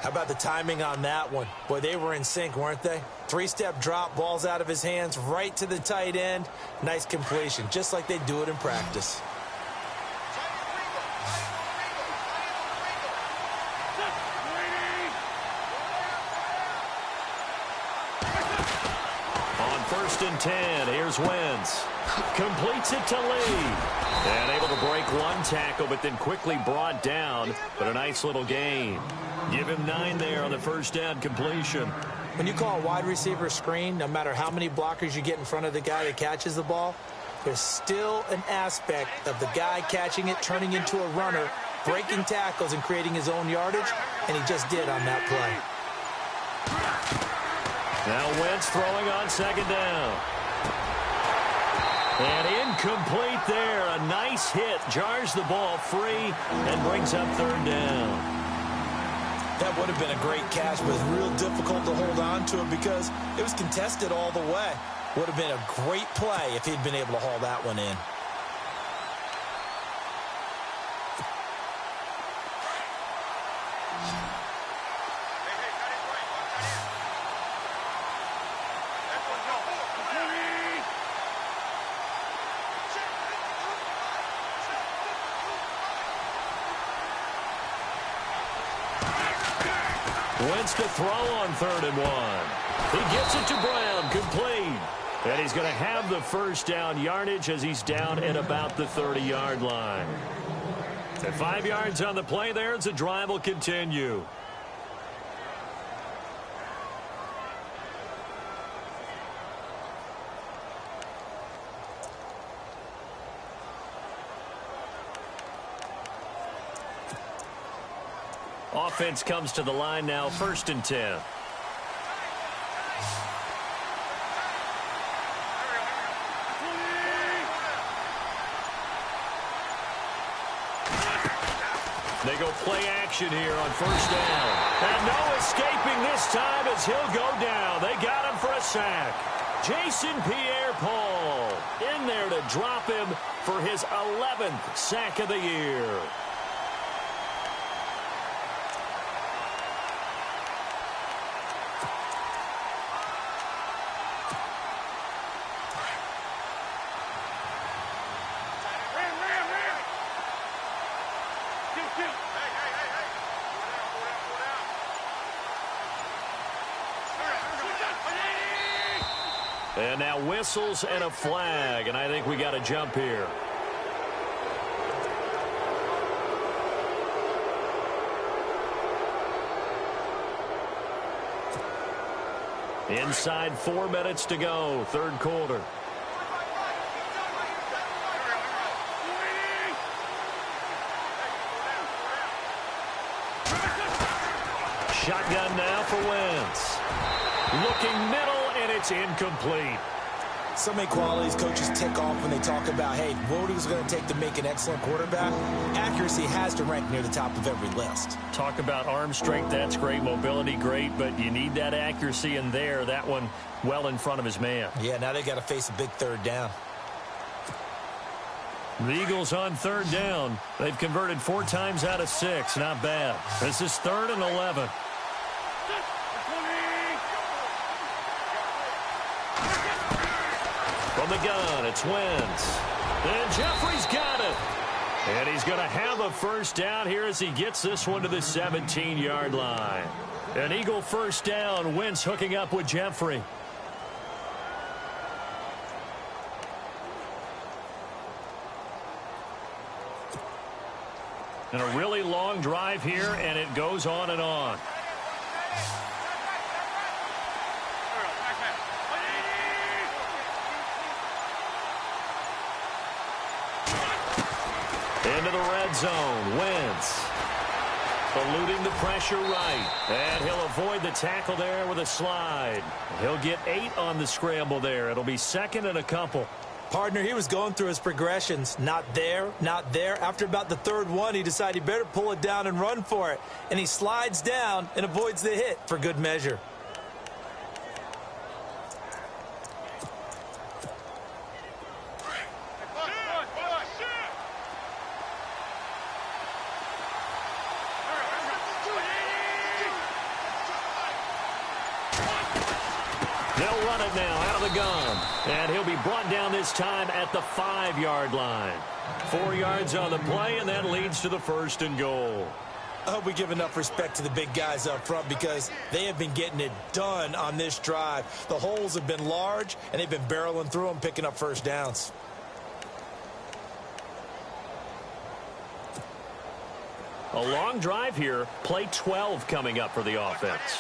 [SPEAKER 3] How about the timing on that one? Boy, they were in sync, weren't they? 3-step drop, balls out of his hands, right to the tight end. Nice completion, just like they do it in practice.
[SPEAKER 2] On 1st and 10, here's Wentz. Completes it to Lee. And able to break 1 tackle, but then quickly brought down. But a nice little gain. Give him 9 there on the 1st down completion.
[SPEAKER 3] When you call a wide receiver screen, no matter how many blockers you get in front of the guy that catches the ball, there's still an aspect of the guy catching it, turning into a runner, breaking tackles and creating his own yardage, and he just did on that play.
[SPEAKER 2] Now Wentz throwing on 2nd down. And incomplete there. A nice hit. Jars the ball free and brings up 3rd down.
[SPEAKER 3] That would have been a great catch, but it's real difficult to hold on to it because it was contested all the way. Would have been a great play if he'd been able to haul that one in.
[SPEAKER 2] Wentz to throw on 3rd and 1. He gets it to Brown, complete. And he's going to have the 1st down yardage as he's down at about the 30-yard line. At 5 yards on the play there as the drive will continue. Offense comes to the line now, 1st and 10. They go play action here on 1st down. And no escaping this time as he'll go down. They got him for a sack. Jason Pierre-Paul in there to drop him for his 11th sack of the year. And now whistles and a flag, and I think we got a jump here. Inside 4 minutes to go, 3rd quarter. looking middle, and it's incomplete.
[SPEAKER 3] So many qualities coaches tick off when they talk about, hey, what is it going to take to make an excellent quarterback? Accuracy has to rank near the top of every list.
[SPEAKER 2] Talk about arm strength, that's great. Mobility, great, but you need that accuracy in there. That one well in front of his man.
[SPEAKER 3] Yeah, now they got to face a big third down.
[SPEAKER 2] The Eagles on third down. They've converted 4 times out of 6. Not bad. This is 3rd and 11. From the gun, it's Wentz. And Jeffrey's got it. And he's going to have a first down here as he gets this one to the 17-yard line. An Eagle first down. Wentz hooking up with Jeffrey. And a really long drive here, and it goes on and on. Into the red zone. Wentz eluding the pressure right. And he'll avoid the tackle there with a slide. He'll get 8 on the scramble there. It'll be 2nd and a couple.
[SPEAKER 3] Partner, he was going through his progressions. Not there, not there. After about the 3rd one, he decided he better pull it down and run for it. And he slides down and avoids the hit for good measure.
[SPEAKER 2] They'll run it now out of the gun. And he'll be brought down this time at the 5-yard line. 4 yards on the play, and that leads to the 1st and goal.
[SPEAKER 3] I hope we give enough respect to the big guys up front because they have been getting it done on this drive. The holes have been large, and they've been barreling through them, picking up first downs.
[SPEAKER 2] A long drive here. Play 12 coming up for the offense.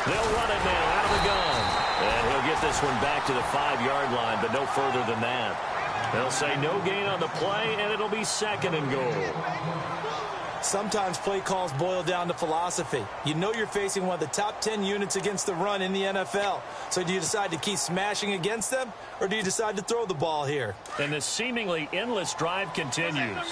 [SPEAKER 2] They'll run it now out of the gun. And he'll get this one back to the 5-yard line, but no further than that. They'll say no gain on the play, and it'll be 2nd and goal.
[SPEAKER 3] Sometimes play calls boil down to philosophy. You know you're facing one of the top 10 units against the run in the NFL. So do you decide to keep smashing against them, or do you decide to throw the ball here?
[SPEAKER 2] And the seemingly endless drive continues.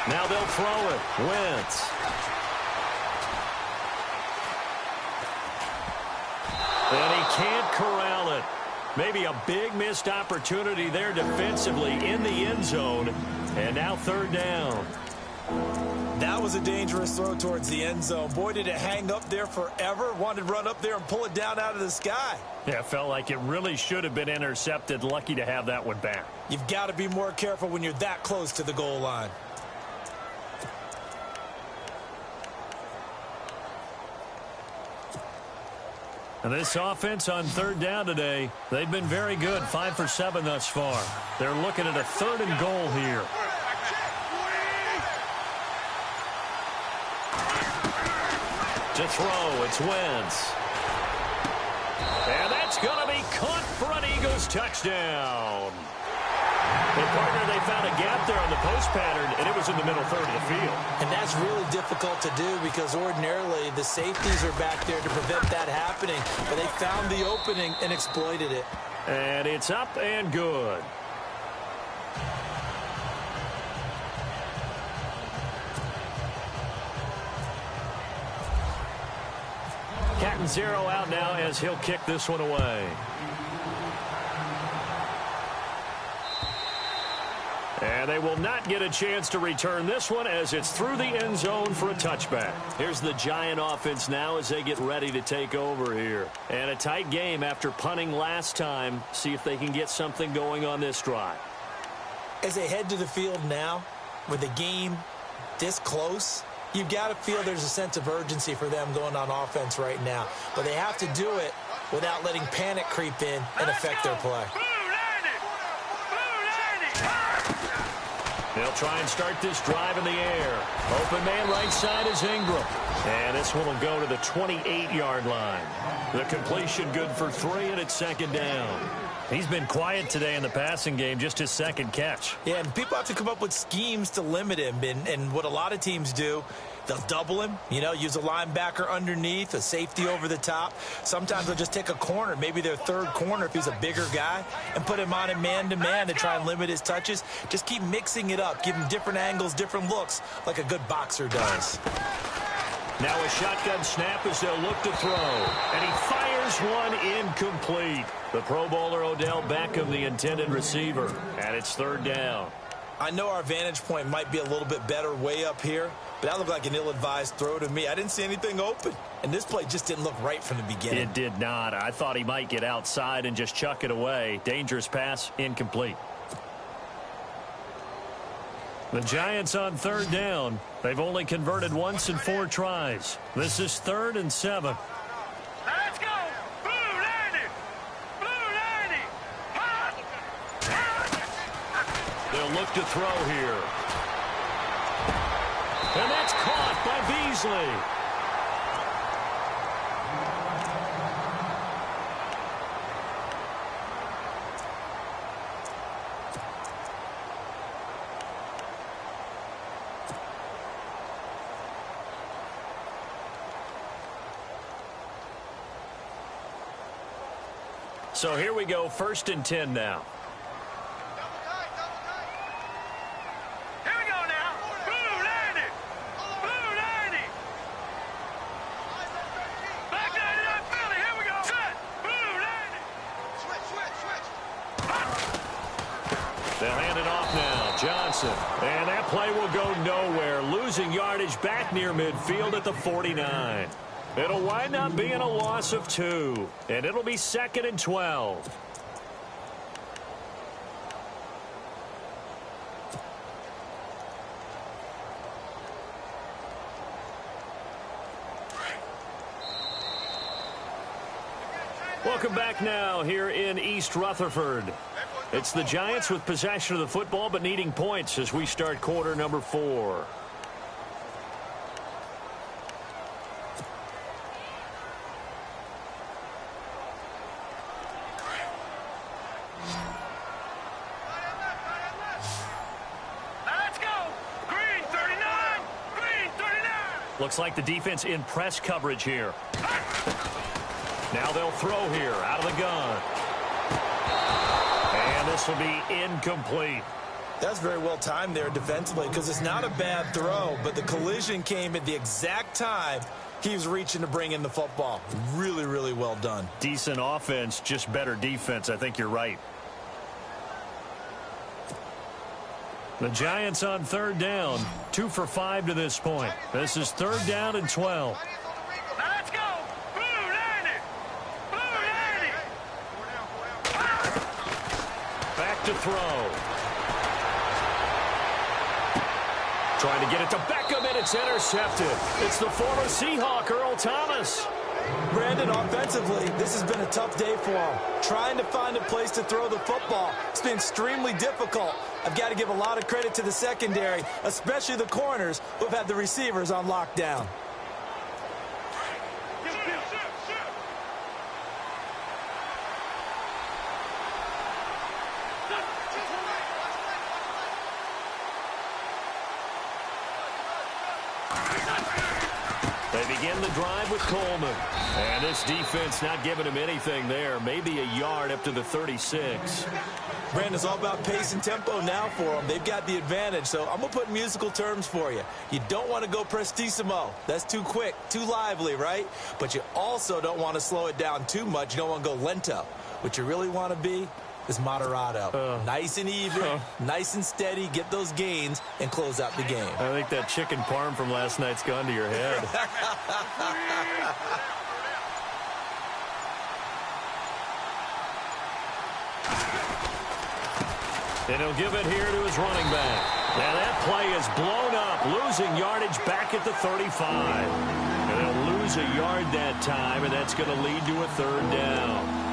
[SPEAKER 2] Now they'll throw it. Wentz. And he can't corral it. Maybe a big missed opportunity there defensively in the end zone. And now 3rd down.
[SPEAKER 3] That was a dangerous throw towards the end zone. Boy, did it hang up there forever. Wanted to run up there and pull it down out of the sky.
[SPEAKER 2] Yeah, it felt like it really should have been intercepted. Lucky to have that one back.
[SPEAKER 3] You've got to be more careful when you're that close to the goal line.
[SPEAKER 2] And this offense on 3rd down today, they've been very good, 5 for 7 thus far. They're looking at a 3rd and goal here. To throw, it's Wentz. And that's going to be caught for an Eagles touchdown. Well, partner, they found a gap there on the post pattern, and it was in the middle 3rd of the field.
[SPEAKER 3] And that's really difficult to do because ordinarily the safeties are back there to prevent that happening. But they found the opening and exploited it.
[SPEAKER 2] And it's up and good. Cat and 0 out now as he'll kick this one away. And they will not get a chance to return this one as it's through the end zone for a touchback. Here's the Giant offense now as they get ready to take over here. And a tight game after punting last time. See if they can get something going on this drive.
[SPEAKER 3] As they head to the field now, with the game this close, you've got to feel there's a sense of urgency for them going on offense right now. But they have to do it without letting panic creep in and affect their play.
[SPEAKER 2] They'll try and start this drive in the air. Open man right side is Ingram. And this one will go to the 28-yard line. The completion good for 3, and it's second down. He's been quiet today in the passing game, just his second catch.
[SPEAKER 3] Yeah, and people have to come up with schemes to limit him. And what a lot of teams do, they'll double him, use a linebacker underneath, a safety over the top. Sometimes they'll just take a corner, maybe their third corner if he's a bigger guy, and put him on a man-to-man to try and limit his touches. Just keep mixing it up, give him different angles, different looks, like a good boxer does.
[SPEAKER 2] Now a shotgun snap as they'll look to throw. And he fires one incomplete. The Pro Bowler Odell Beckham, the intended receiver. And it's third down.
[SPEAKER 3] I know our vantage point might be a little bit better way up here, but that looked like an ill-advised throw to me. I didn't see anything open. And this play just didn't look right from the beginning.
[SPEAKER 2] It did not. I thought he might get outside and just chuck it away. Dangerous pass, incomplete. The Giants on third down. They've only converted once in 4 tries. This is 3rd and 7.
[SPEAKER 4] Let's go! Blue 90! Blue 90! Hot! Hot!
[SPEAKER 2] They'll look to throw here. And that's caught by Beasley. So here we go, 1st and 10 now.
[SPEAKER 4] Here we go now. Blue 90! Blue 90! Black 99 Philly, here we go. Set! Blue 90! Switch!
[SPEAKER 2] They'll hand it off now. Johnson. And that play will go nowhere. Losing yardage back near midfield at the 49. It'll wind up being a loss of 2. And it'll be 2nd and 12. Welcome back now here in East Rutherford. It's the Giants with possession of the football but needing points as we start quarter number 4. Looks like the defense in press coverage here. Now they'll throw here out of the gun. And this will be incomplete.
[SPEAKER 3] That's very well timed there defensively because it's not a bad throw, but the collision came at the exact time he was reaching to bring in the football. Really, really well done.
[SPEAKER 2] Decent offense, just better defense. I think you're right. The Giants on third down, 2 for 5 to this point. This is 3rd down and 12.
[SPEAKER 4] Let's go! Blue 90! Blue 90!
[SPEAKER 2] Back to throw. Trying to get it to Beckham, and it's intercepted. It's the former Seahawk, Earl Thomas.
[SPEAKER 3] Brandon, offensively, this has been a tough day for him. Trying to find a place to throw the football. It's been extremely difficult. I've got to give a lot of credit to the secondary, especially the corners who have had the receivers on lockdown.
[SPEAKER 2] They begin the drive with Coleman. And this defense not giving him anything there. Maybe a yard up to the 36.
[SPEAKER 3] Brandon, it's all about pace and tempo now for them. They've got the advantage, so I'm going to put musical terms for you. You don't want to go prestissimo. That's too quick, too lively, right? But you also don't want to slow it down too much. You don't want to go lento. What you really want to be is moderato. Nice and even, nice and steady, get those gains, and close out the game.
[SPEAKER 2] I think that chicken parm from last night's gone to your head. And he'll give it here to his running back. Now that play is blown up, losing yardage back at the 35. And they'll lose a yard that time, and that's going to lead to a 3rd down.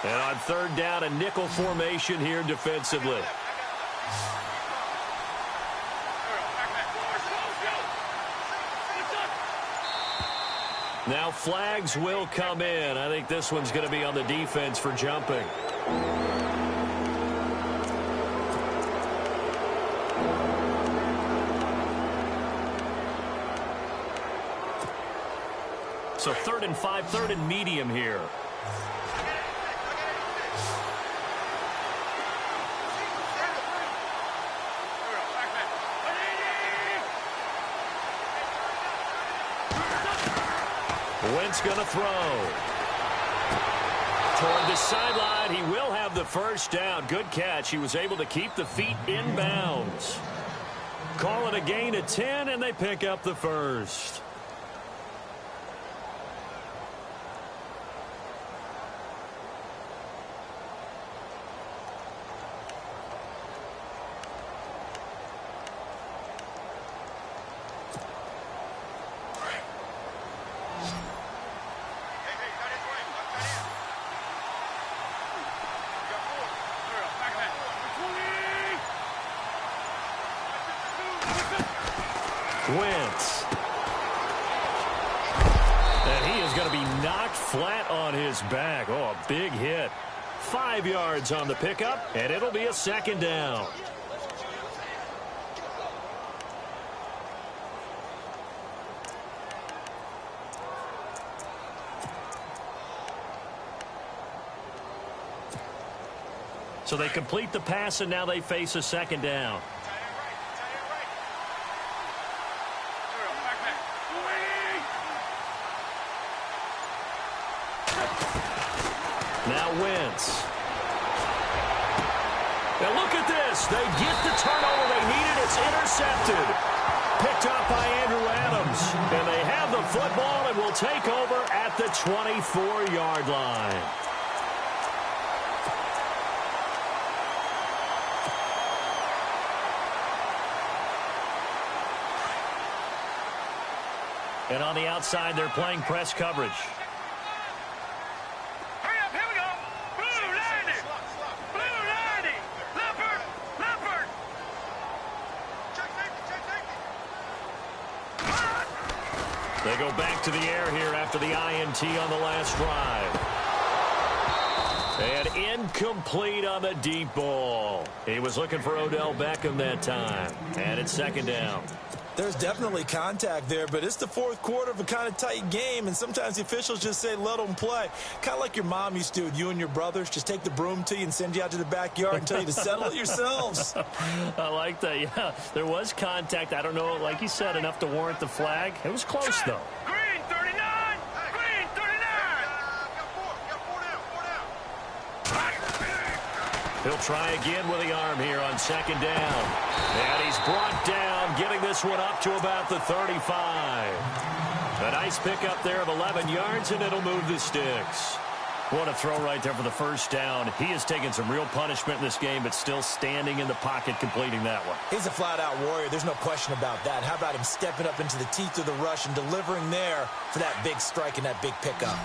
[SPEAKER 2] And on third down, a nickel formation here defensively. Now flags will come in. I think this one's going to be on the defense for jumping. So 3rd and 5, 3rd and medium here. Wentz going to throw. Toward the sideline, he will have the first down. Good catch. He was able to keep the feet in bounds. Call it a gain of 10, and they pick up the first. Wentz. And he is going to be knocked flat on his back. Oh, a big hit. 5 yards on the pickup, and it'll be a second down. So they complete the pass, and now they face a second down. Now Wentz. Now look at this. They get the turnover they needed. It's intercepted. Picked up by Andrew Adams. And they have the football and will take over at the 24-yard line. And on the outside, they're playing press coverage. They go back to the air here after the INT on the last drive. And incomplete on the deep ball. He was looking for Odell Beckham that time. And it's second down.
[SPEAKER 3] There's definitely contact there, but it's the fourth quarter of a kind of tight game, and sometimes the officials just say, let them play. Kind of like your mom used to with you and your brothers. Just take the broom to you and send you out to the backyard and tell you to settle it yourselves.
[SPEAKER 2] I like that, yeah. There was contact. I don't know, like you said, enough to warrant the flag. It was close, though.
[SPEAKER 4] Green 39! Green 39!
[SPEAKER 2] He'll try again with the arm here on second down. And he's brought down, getting this one up to about the 35. A nice pickup there of 11 yards, and it'll move the sticks. What a throw right there for the first down. He has taken some real punishment in this game, but still standing in the pocket, completing that one.
[SPEAKER 3] He's a flat-out warrior. There's no question about that. How about him stepping up into the teeth of the rush and delivering there for that big strike and that big pickup?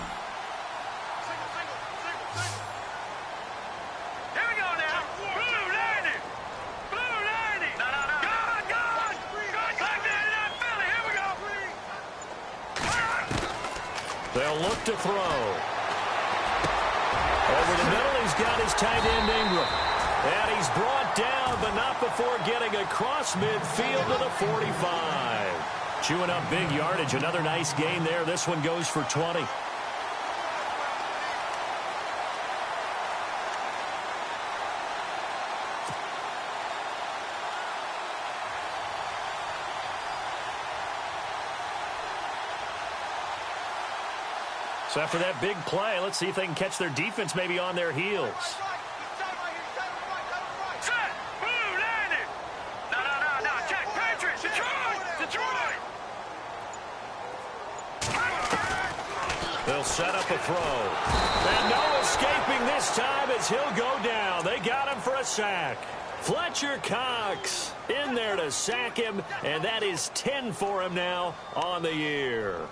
[SPEAKER 2] They'll look to throw. Over the middle, he's got his tight end Ingram. And he's brought down, but not before getting across midfield to the 45. Chewing up big yardage. Another nice gain there. This one goes for 20. So after that big play, let's see if they can catch their defense maybe on their heels.
[SPEAKER 4] Set! Blue landed! No. Check! Patriots! Detroit!
[SPEAKER 2] They'll set up a throw. And no escaping this time as he'll go down. They got him for a sack. Fletcher Cox in there to sack him, and that is 10 for him now on the year.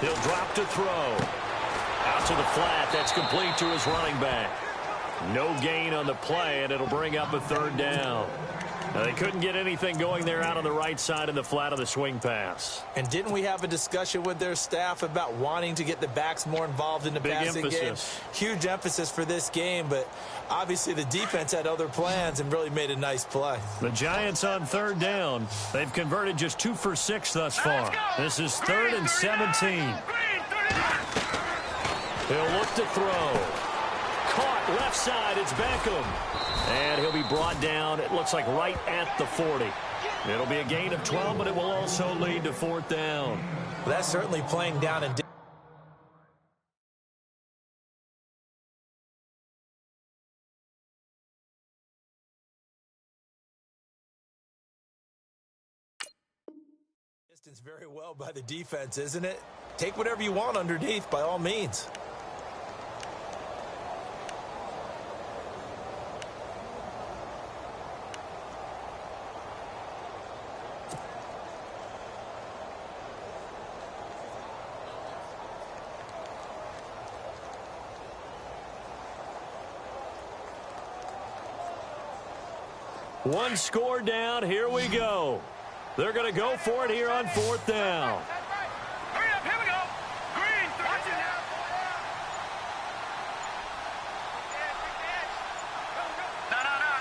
[SPEAKER 2] He'll drop to throw. Out to the flat. That's complete to his running back. No gain on the play, and it'll bring up a third down. Now, they couldn't get anything going there out on the right side in the flat of the swing pass.
[SPEAKER 3] And didn't we have a discussion with their staff about wanting to get the backs more involved in the passing game? Huge emphasis for this game, but obviously the defense had other plans and really made a nice play.
[SPEAKER 2] The Giants on third down. They've converted just 2 for 6 thus far. This is 3rd and 17. He'll look to throw. Caught left side. It's Beckham. And he'll be brought down, it looks like, right at the 40. It'll be a gain of 12, but it will also lead to 4th down.
[SPEAKER 3] Well, that's certainly playing down and distance very well by the defense, isn't it? Take whatever you want underneath, by all means.
[SPEAKER 2] One score down. Here we go. They're going to go for it here on 4th down.
[SPEAKER 4] Hurry up, here we go. Green, watch it now.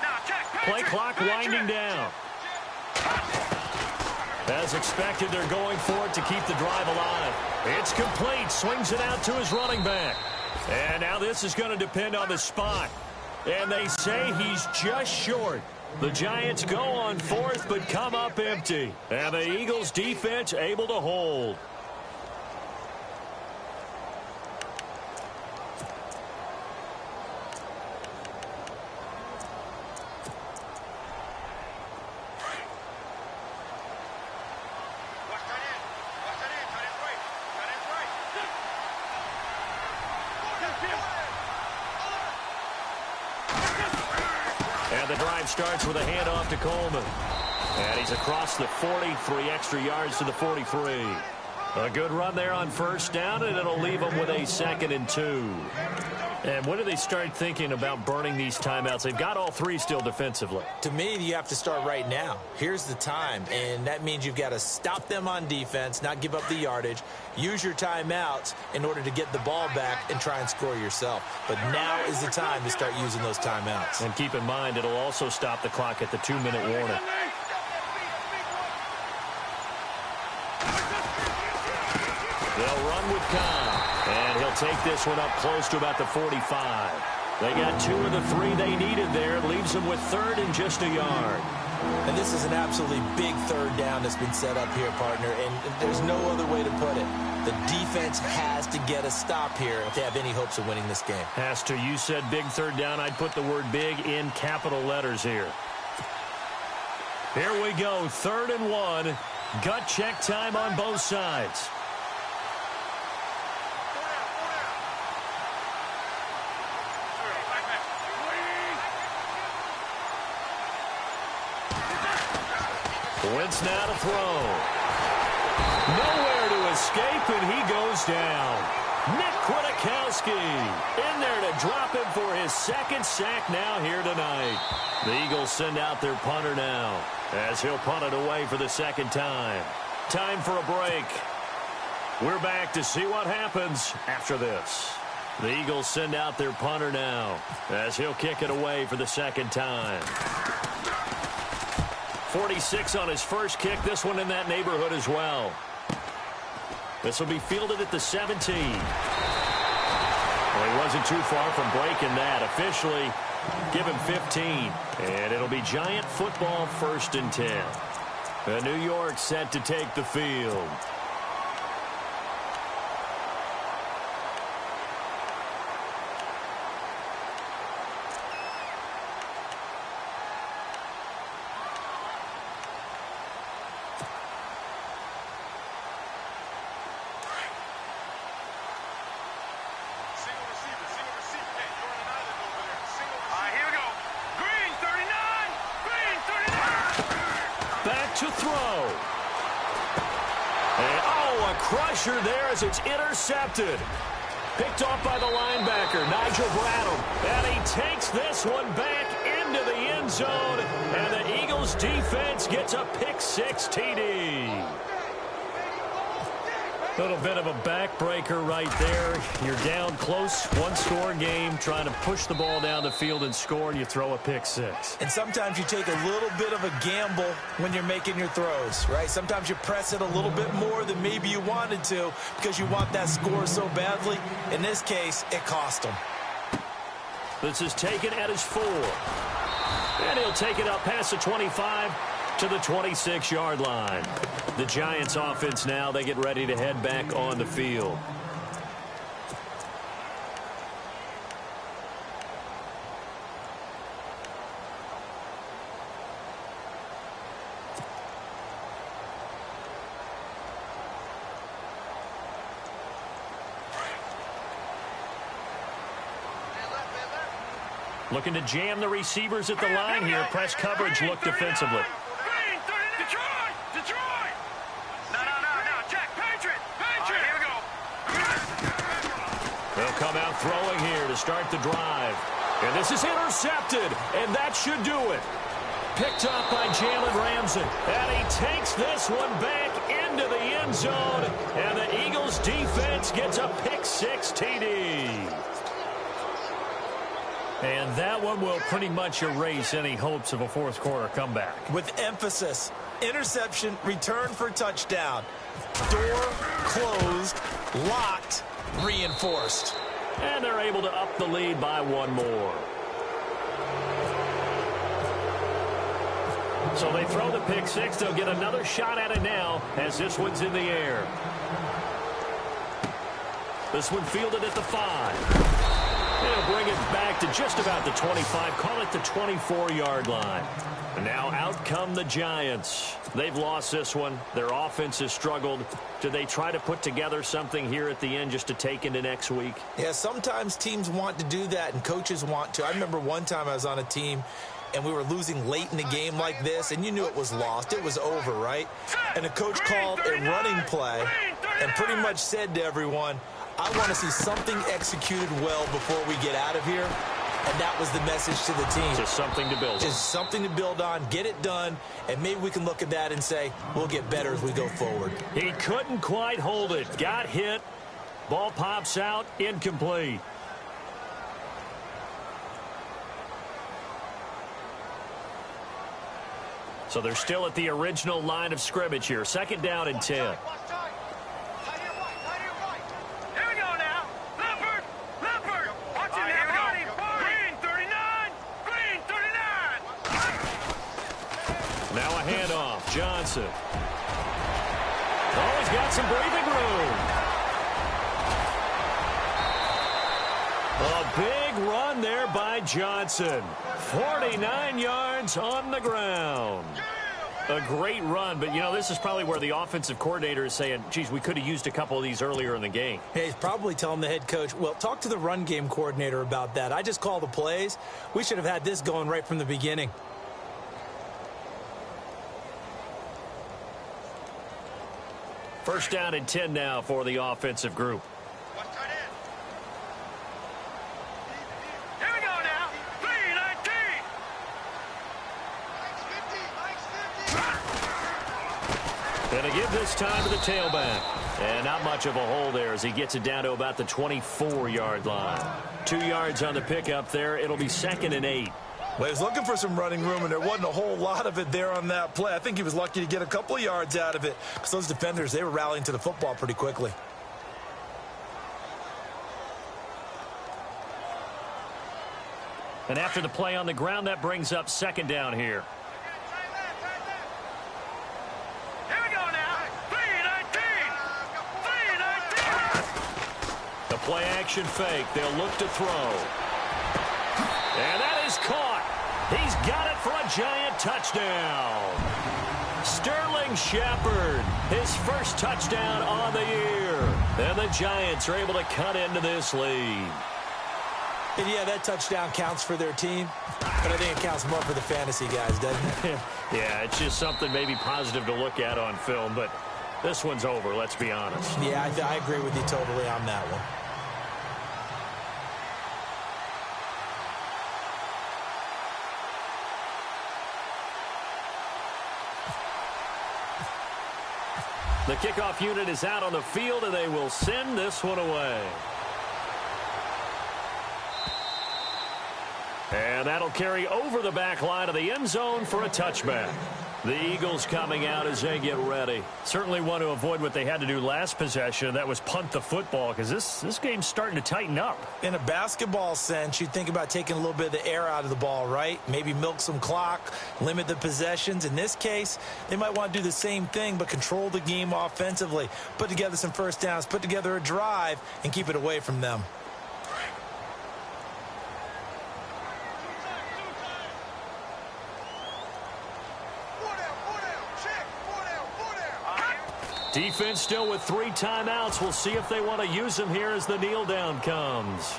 [SPEAKER 4] No, check.
[SPEAKER 2] Play clock winding down. As expected, they're going for it to keep the drive alive. It's complete. Swings it out to his running back. And now this is going to depend on the spot. And they say he's just short. The Giants go on 4th, but come up empty. And the Eagles' defense able to hold. The drive starts with a handoff to Coleman. And he's across the 40, 3 extra yards to the 43. A good run there on 1st down, and it'll leave them with a 2nd and 2. And when do they start thinking about burning these timeouts? They've got all 3 still defensively.
[SPEAKER 3] To me, you have to start right now. Here's the time, and that means you've got to stop them on defense, not give up the yardage, use your timeouts in order to get the ball back and try and score yourself. But now is the time to start using those timeouts.
[SPEAKER 2] And keep in mind, it'll also stop the clock at the 2-minute warning. They'll run with Khan. And he'll take this one up close to about the 45. They got 2 of the 3 they needed there. It leaves them with 3rd and just a yard.
[SPEAKER 3] And this is an absolutely big 3rd down that's been set up here, partner. And there's no other way to put it. The defense has to get a stop here if they have any hopes of winning this game.
[SPEAKER 2] Has to. You said big 3rd down. I'd put the word big in capital letters here. Here we go. 3rd and 1. Gut check time on both sides. Wentz now to throw. Nowhere to escape, and he goes down. Nick Kwiatkowski in there to drop him for his 2nd sack now here tonight. The Eagles send out their punter now as he'll punt it away for the 2nd time. Time for a break. We're back to see what happens after this. The Eagles send out their punter now as he'll kick it away for the 2nd time. 46 on his first kick. This one in that neighborhood as well. This will be fielded at the 17. Well, he wasn't too far from breaking that. Officially, give him 15. And it'll be Giant football 1st and 10. New York set to take the field. To throw. And, oh, a crusher there as it's intercepted. Picked off by the linebacker, Nigel Bradham. And he takes this one back into the end zone. And the Eagles defense gets a pick-6 TD. Little bit of a backbreaker right there. You're down close, one-score game, trying to push the ball down the field and score, and you throw a pick-6.
[SPEAKER 3] And sometimes you take a little bit of a gamble when you're making your throws, right? Sometimes you press it a little bit more than maybe you wanted to because you want that score so badly. In this case, it cost him.
[SPEAKER 2] This is taken at his 4. And he'll take it up past the 25 to the 26-yard line. The Giants offense now, they get ready to head back on the field. Looking to jam the receivers at the line here. Press coverage, look defensively.
[SPEAKER 4] Detroit! No, Jack, Patriot! Here we go.
[SPEAKER 2] They'll come out throwing here to start the drive. And this is intercepted, and that should do it. Picked up by Jalen Ramsey. And he takes this one back into the end zone. And the Eagles defense gets a pick-6 TD. And that one will pretty much erase any hopes of a fourth-quarter comeback.
[SPEAKER 3] With emphasis, interception, return for touchdown. Door closed, locked, reinforced.
[SPEAKER 2] And they're able to up the lead by one more. So they throw the pick-6. They'll get another shot at it now as this one's in the air. This one fielded at the 5. They'll bring it back to just about the 25. Call it the 24-yard line. And now out come the Giants. They've lost this one. Their offense has struggled. Do they try to put together something here at the end just to take into next week?
[SPEAKER 3] Yeah, sometimes teams want to do that and coaches want to. I remember one time I was on a team and we were losing late in the game like this, and you knew it was lost. It was over, right? And the coach called a running play and pretty much said to everyone, I want to see something executed well before we get out of here. And that was the message to the team.
[SPEAKER 2] Just something to build on.
[SPEAKER 3] Just something to build on, get it done, and maybe we can look at that and say, we'll get better as we go forward.
[SPEAKER 2] He couldn't quite hold it. Got hit. Ball pops out. Incomplete. So they're still at the original line of scrimmage here. Second down and 10. Now a handoff. Johnson. Oh, he's got some breathing room. A big run there by Johnson. 49 yards on the ground. A great run, but, you know, this is probably where the offensive coordinator is saying, geez, we could have used a couple of these earlier in the game.
[SPEAKER 3] Hey, he's probably telling the head coach, well, talk to the run game coordinator about that. I just call the plays. We should have had this going right from the beginning.
[SPEAKER 2] First down and 10 now for the offensive group.
[SPEAKER 4] Here we go now. 3-19.
[SPEAKER 2] Going to give this time to the tailback. And not much of a hole there as he gets it down to about the 24-yard line. 2 yards on the pickup there. It'll be 2nd and 8.
[SPEAKER 3] Well, he was looking for some running room, and there wasn't a whole lot of it there on that play. I think he was lucky to get a couple of yards out of it because those defenders, they were rallying to the football pretty quickly.
[SPEAKER 2] And after the play on the ground, that brings up second down here.
[SPEAKER 4] Here we go now. 3-19.
[SPEAKER 2] The play action fake. They'll look to throw. And that is caught. He's got it for a Giant touchdown. Sterling Shepard, his first touchdown on the year. And the Giants are able to cut into this lead.
[SPEAKER 3] And yeah, that touchdown counts for their team, but I think it counts more for the fantasy guys, doesn't it?
[SPEAKER 2] Yeah, it's just something maybe positive to look at on film, but This one's over, let's be honest.
[SPEAKER 3] Yeah, I agree with you totally on that one.
[SPEAKER 2] The kickoff unit is out on the field, and they will send this one away. And that'll carry over the back line of the end zone for a touchback. The Eagles coming out as they get ready. Certainly want to avoid what they had to do last possession. That was punt the football, because this game's starting to tighten up.
[SPEAKER 3] In a basketball sense, you think about taking a little bit of the air out of the ball, right? Maybe milk some clock, limit the possessions. In this case, they might want to do the same thing, but control the game offensively. Put together some first downs, put together a drive, and keep it away from them.
[SPEAKER 2] Defense still with 3 timeouts. We'll see if they want to use them here as the kneel down comes.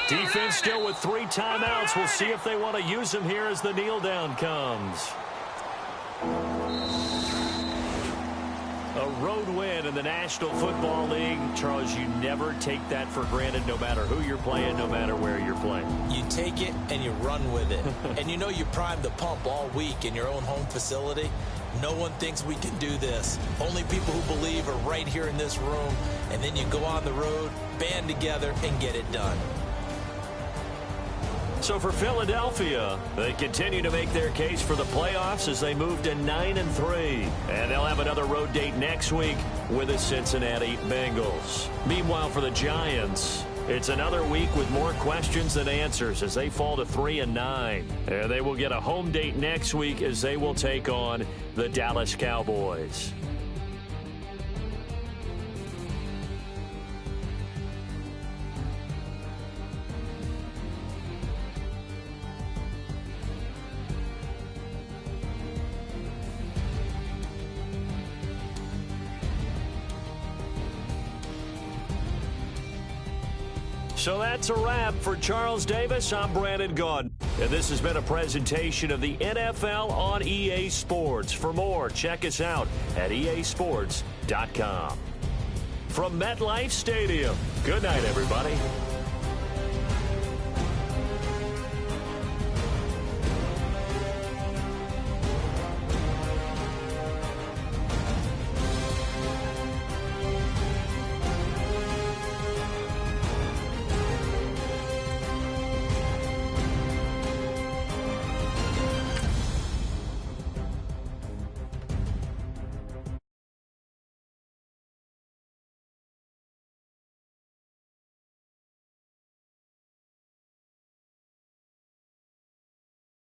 [SPEAKER 2] Defense still with 3 timeouts. We'll see if they want to use them here as the kneel down comes. A road win in the National Football League. Charles, you never take that for granted, no matter who you're playing, no matter where you're playing.
[SPEAKER 3] You take it and you run with it. And you know you primed the pump all week in your own home facility. No one thinks we can do this. Only people who believe are right here in this room. And then you go on the road, band together, and get it done.
[SPEAKER 2] So for Philadelphia, they continue to make their case for the playoffs as they move to 9-3. And they'll have another road date next week with the Cincinnati Bengals. Meanwhile, for the Giants, it's another week with more questions than answers as they fall to 3-9. And they will get a home date next week as they will take on the Dallas Cowboys. So that's a wrap. For Charles Davis, I'm Brandon Gaudin. And this has been a presentation of the NFL on EA Sports. For more, check us out at easports.com. From MetLife Stadium, good night, everybody.